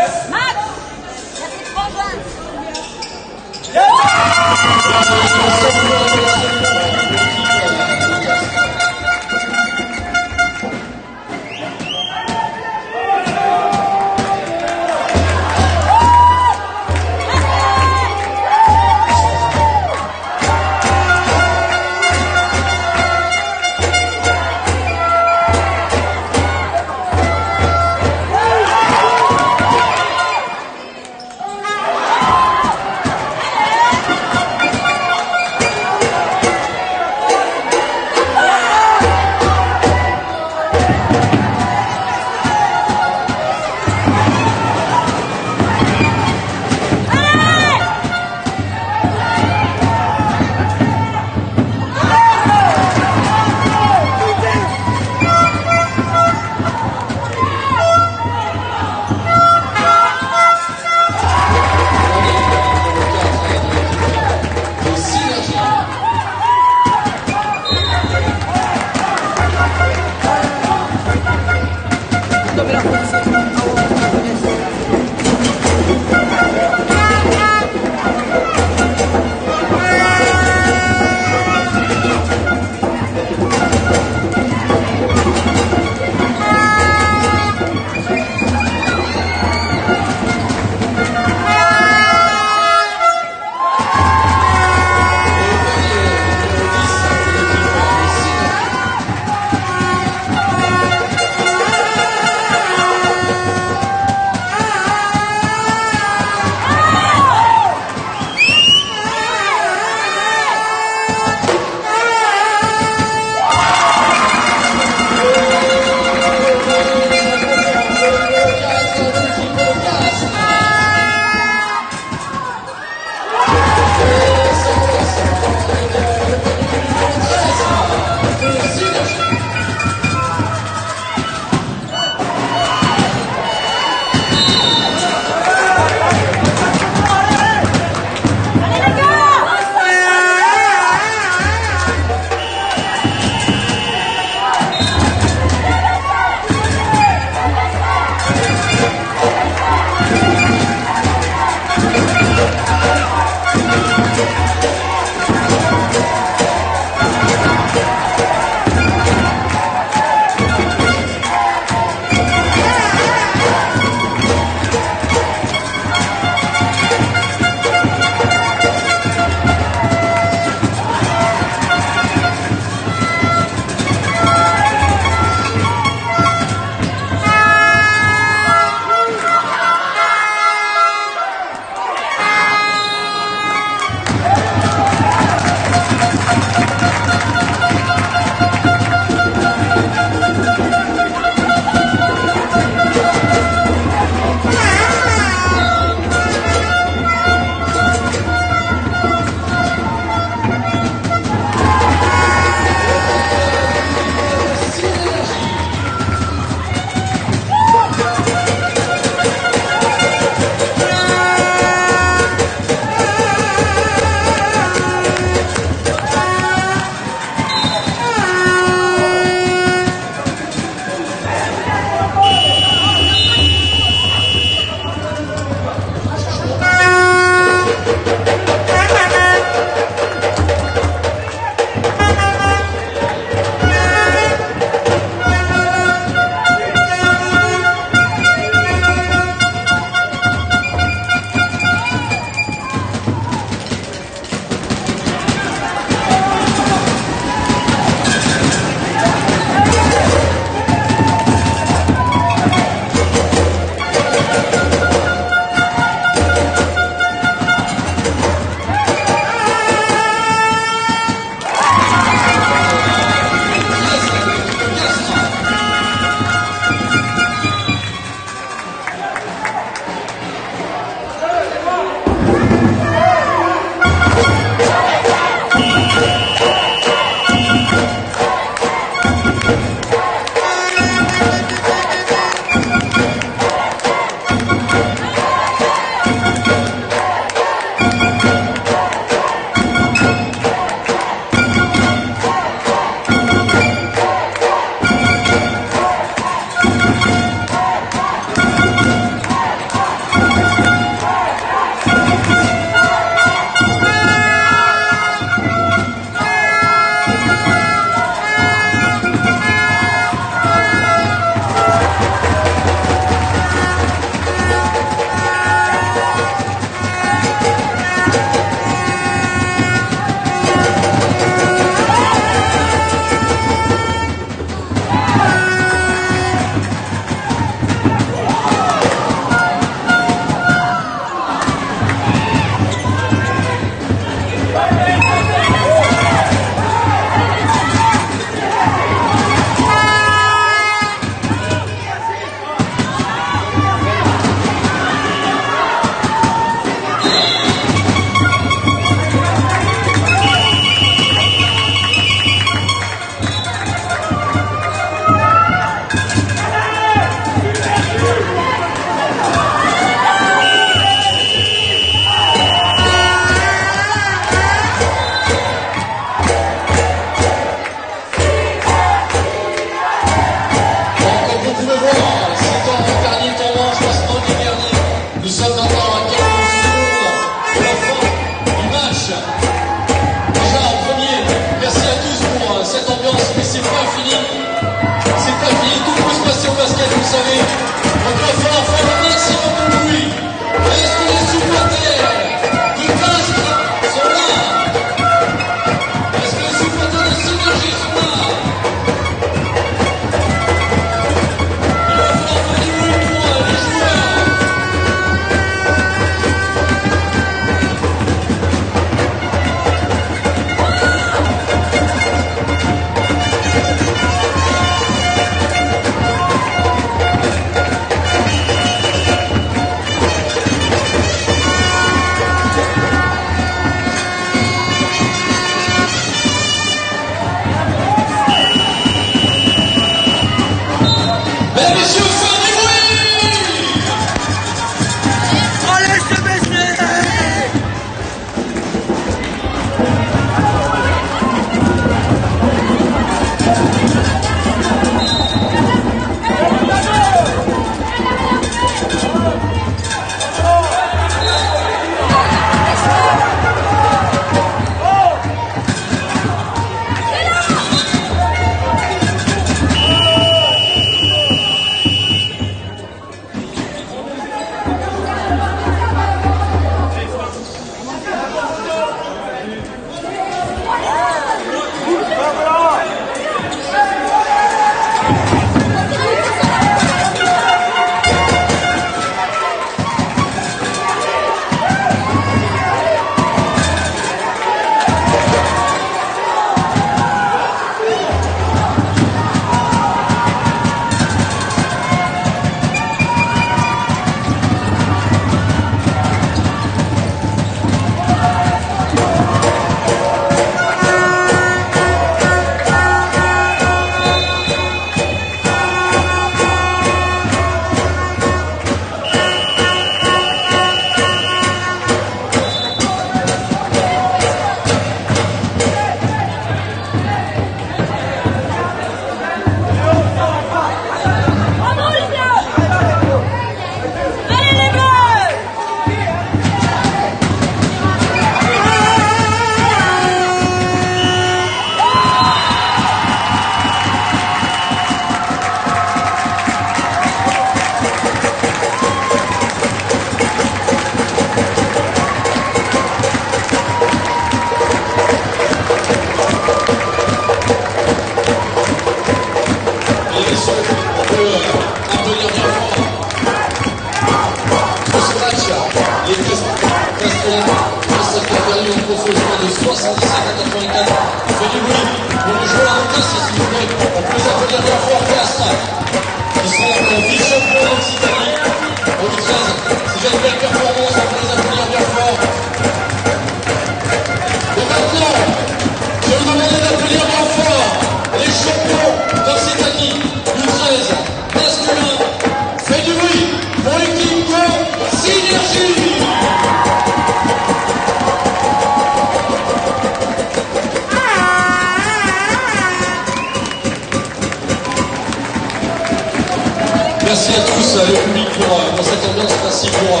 Merci à tous, le public, pour cette ambiance, merci pour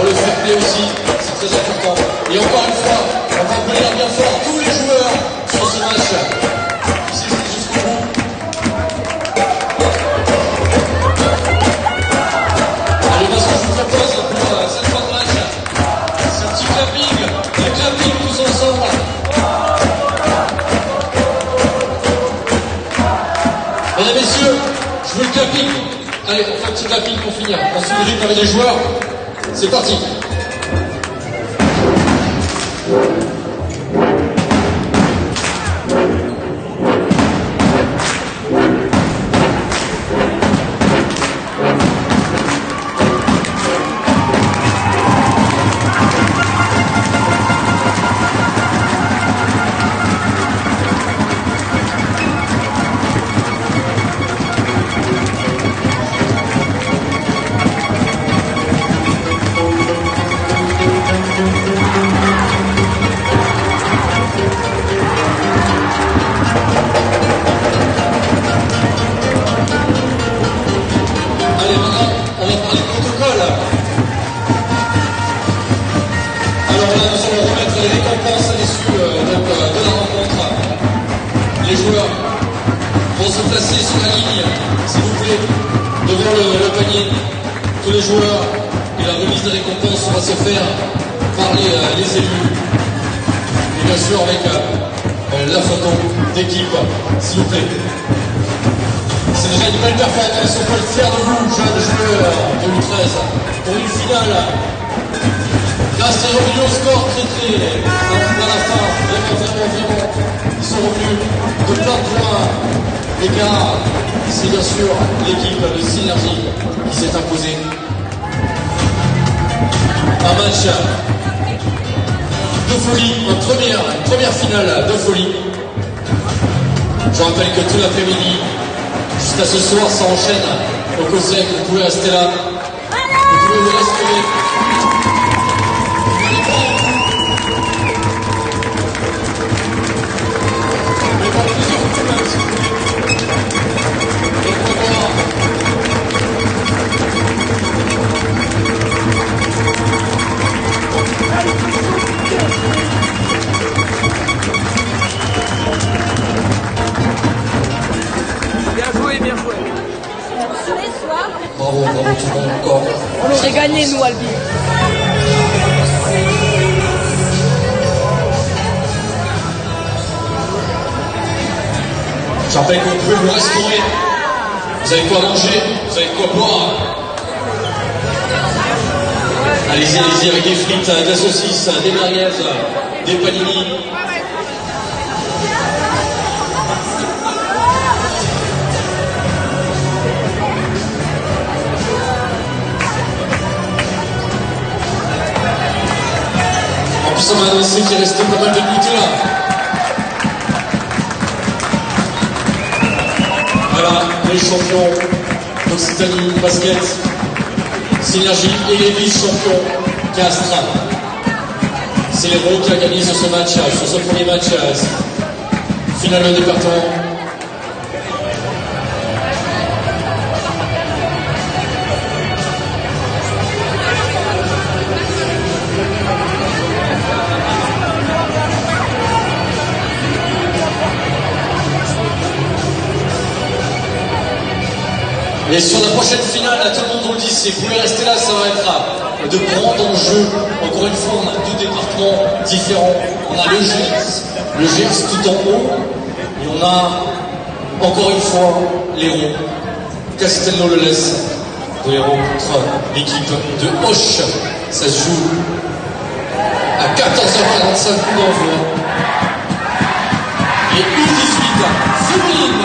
le fair play aussi, c'est très important. Et encore une fois, on va applaudir bien fort tous les joueurs sur ce match. Ici, c'est jusqu'au bout. Allez, moi, ce que je vous propose pour cette fin de match, c'est un petit clapping tous ensemble. Mesdames, messieurs, je veux le clapping. Allez, on fait un petit clapping pour finir. On suit le rythme avec les joueurs. C'est parti. Allez, maintenant, on va parler de protocole. Alors là, nous allons remettre les récompenses à l'issue de la rencontre. Les joueurs vont se placer sur la ligne, s'il vous plaît, devant le panier. Tous les joueurs et la remise des récompenses va se faire par les élus. Et bien sûr avec la photo d'équipe, s'il vous plaît. C'est déjà une belle performance, on peut être fier de vous, jeunes joueurs 2013, pour une finale. Là, c'est revenu au score très à la fin, vraiment. Ils sont revenus de plein de points d'écart. C'est bien sûr l'équipe de Synergie qui s'est imposée. Un match de folie, une première finale de folie. Je rappelle que tout l'après-midi, jusqu'à ce soir, ça enchaîne au COSEC. Vous pouvez rester là. Vous pouvez vous respirer. Vous allez prendre. Mais pas plusieurs coups, s'il vous plaît. Et pour voir. Bien joué. Bravo tout le monde encore. On aurait gagné, nous, Albi. Je rappelle que vous pouvez vous restaurer. Vous avez quoi manger, vous avez quoi boire. Allez-y, avec des frites, de la saucisse, des merguez, des panini. En plus, on m'a annoncé qu'il restait pas mal de goûter là. Voilà, les champions d'Occitanie basket, Synergie, et les vice-champions Castres. C'est l'Hérault qui a gagné sur ce match, sur ce premier match final au département. Et sur la prochaine finale, tout le monde vous le dit, si vous pouvez rester là, ça va être de grands enjeux. Encore une fois, on a deux départements différents. On a le GIRS tout en haut, et on a encore une fois l'Hérault. Castelnau-le-Lez de l'Hérault contre l'équipe de Auch. Ça se joue à 14h45 coup d'envoi. Et U18 féminine.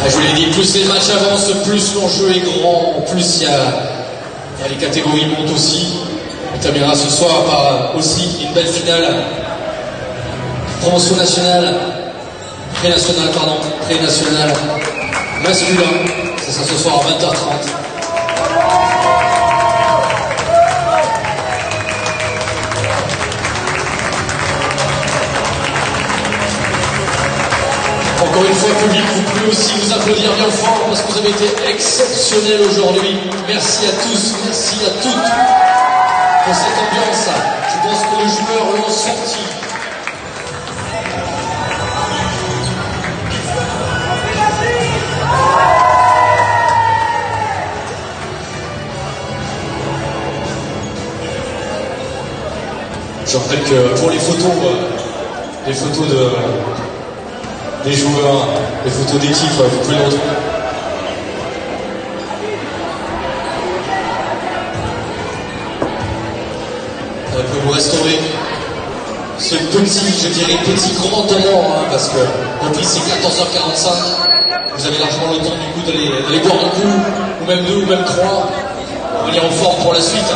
Je vous l'ai dit, plus les matchs avancent, plus l'enjeu est grand, plus il y a les catégories montent aussi. On terminera ce soir par aussi une belle finale. Promotion nationale, pré-nationale masculin. Ça sera ce soir à 20h30. Encore une fois, public, vous pouvez aussi vous applaudir bien fort parce que vous avez été exceptionnels aujourd'hui. Merci à tous, merci à toutes pour cette ambiance. Je pense que les joueurs l'ont senti. Je rappelle que pour les photos des joueurs, les photos d'équipe, vous pouvez les retrouver. On peut vous restaurer ce petit, je dirais petit grand moment, hein, parce que depuis c'est 14h45, vous avez largement le temps du coup d'aller boire un coup, ou même deux, ou même trois, pour venir en forme pour la suite.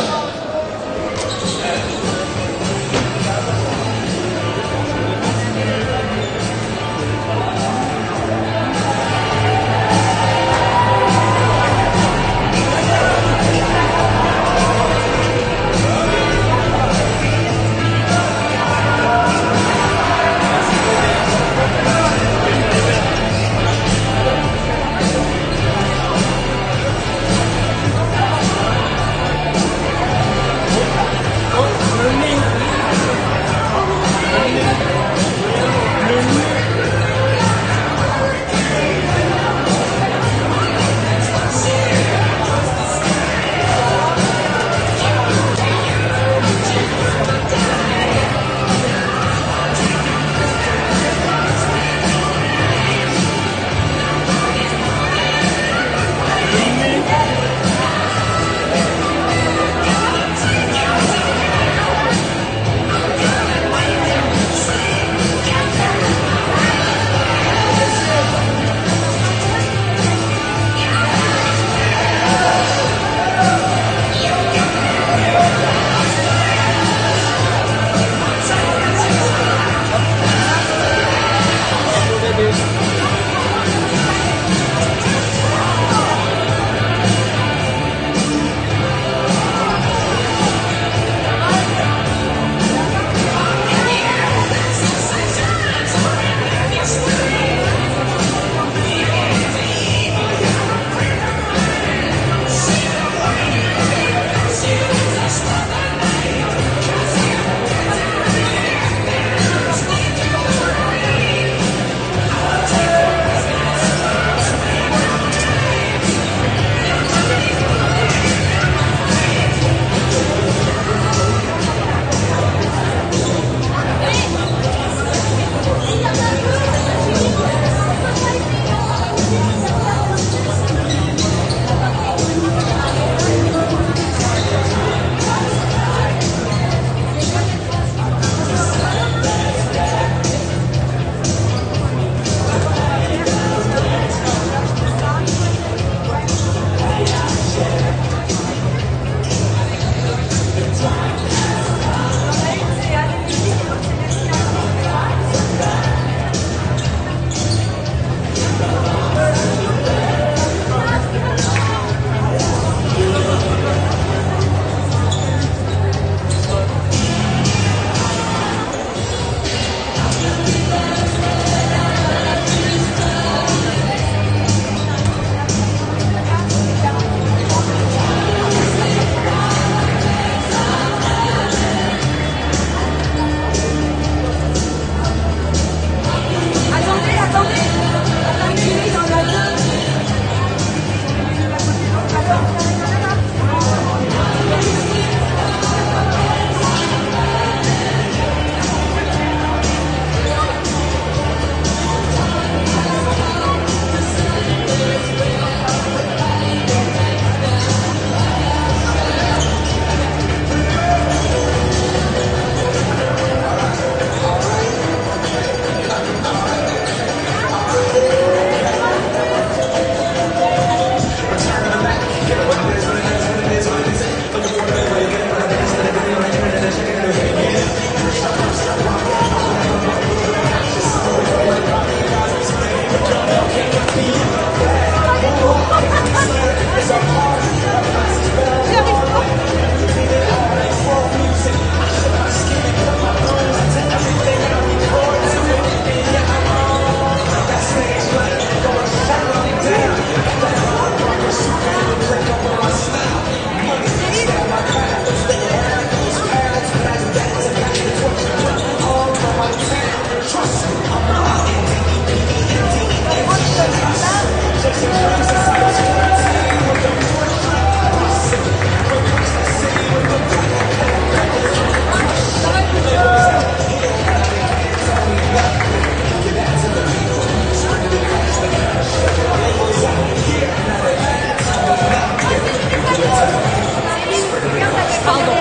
Pardon.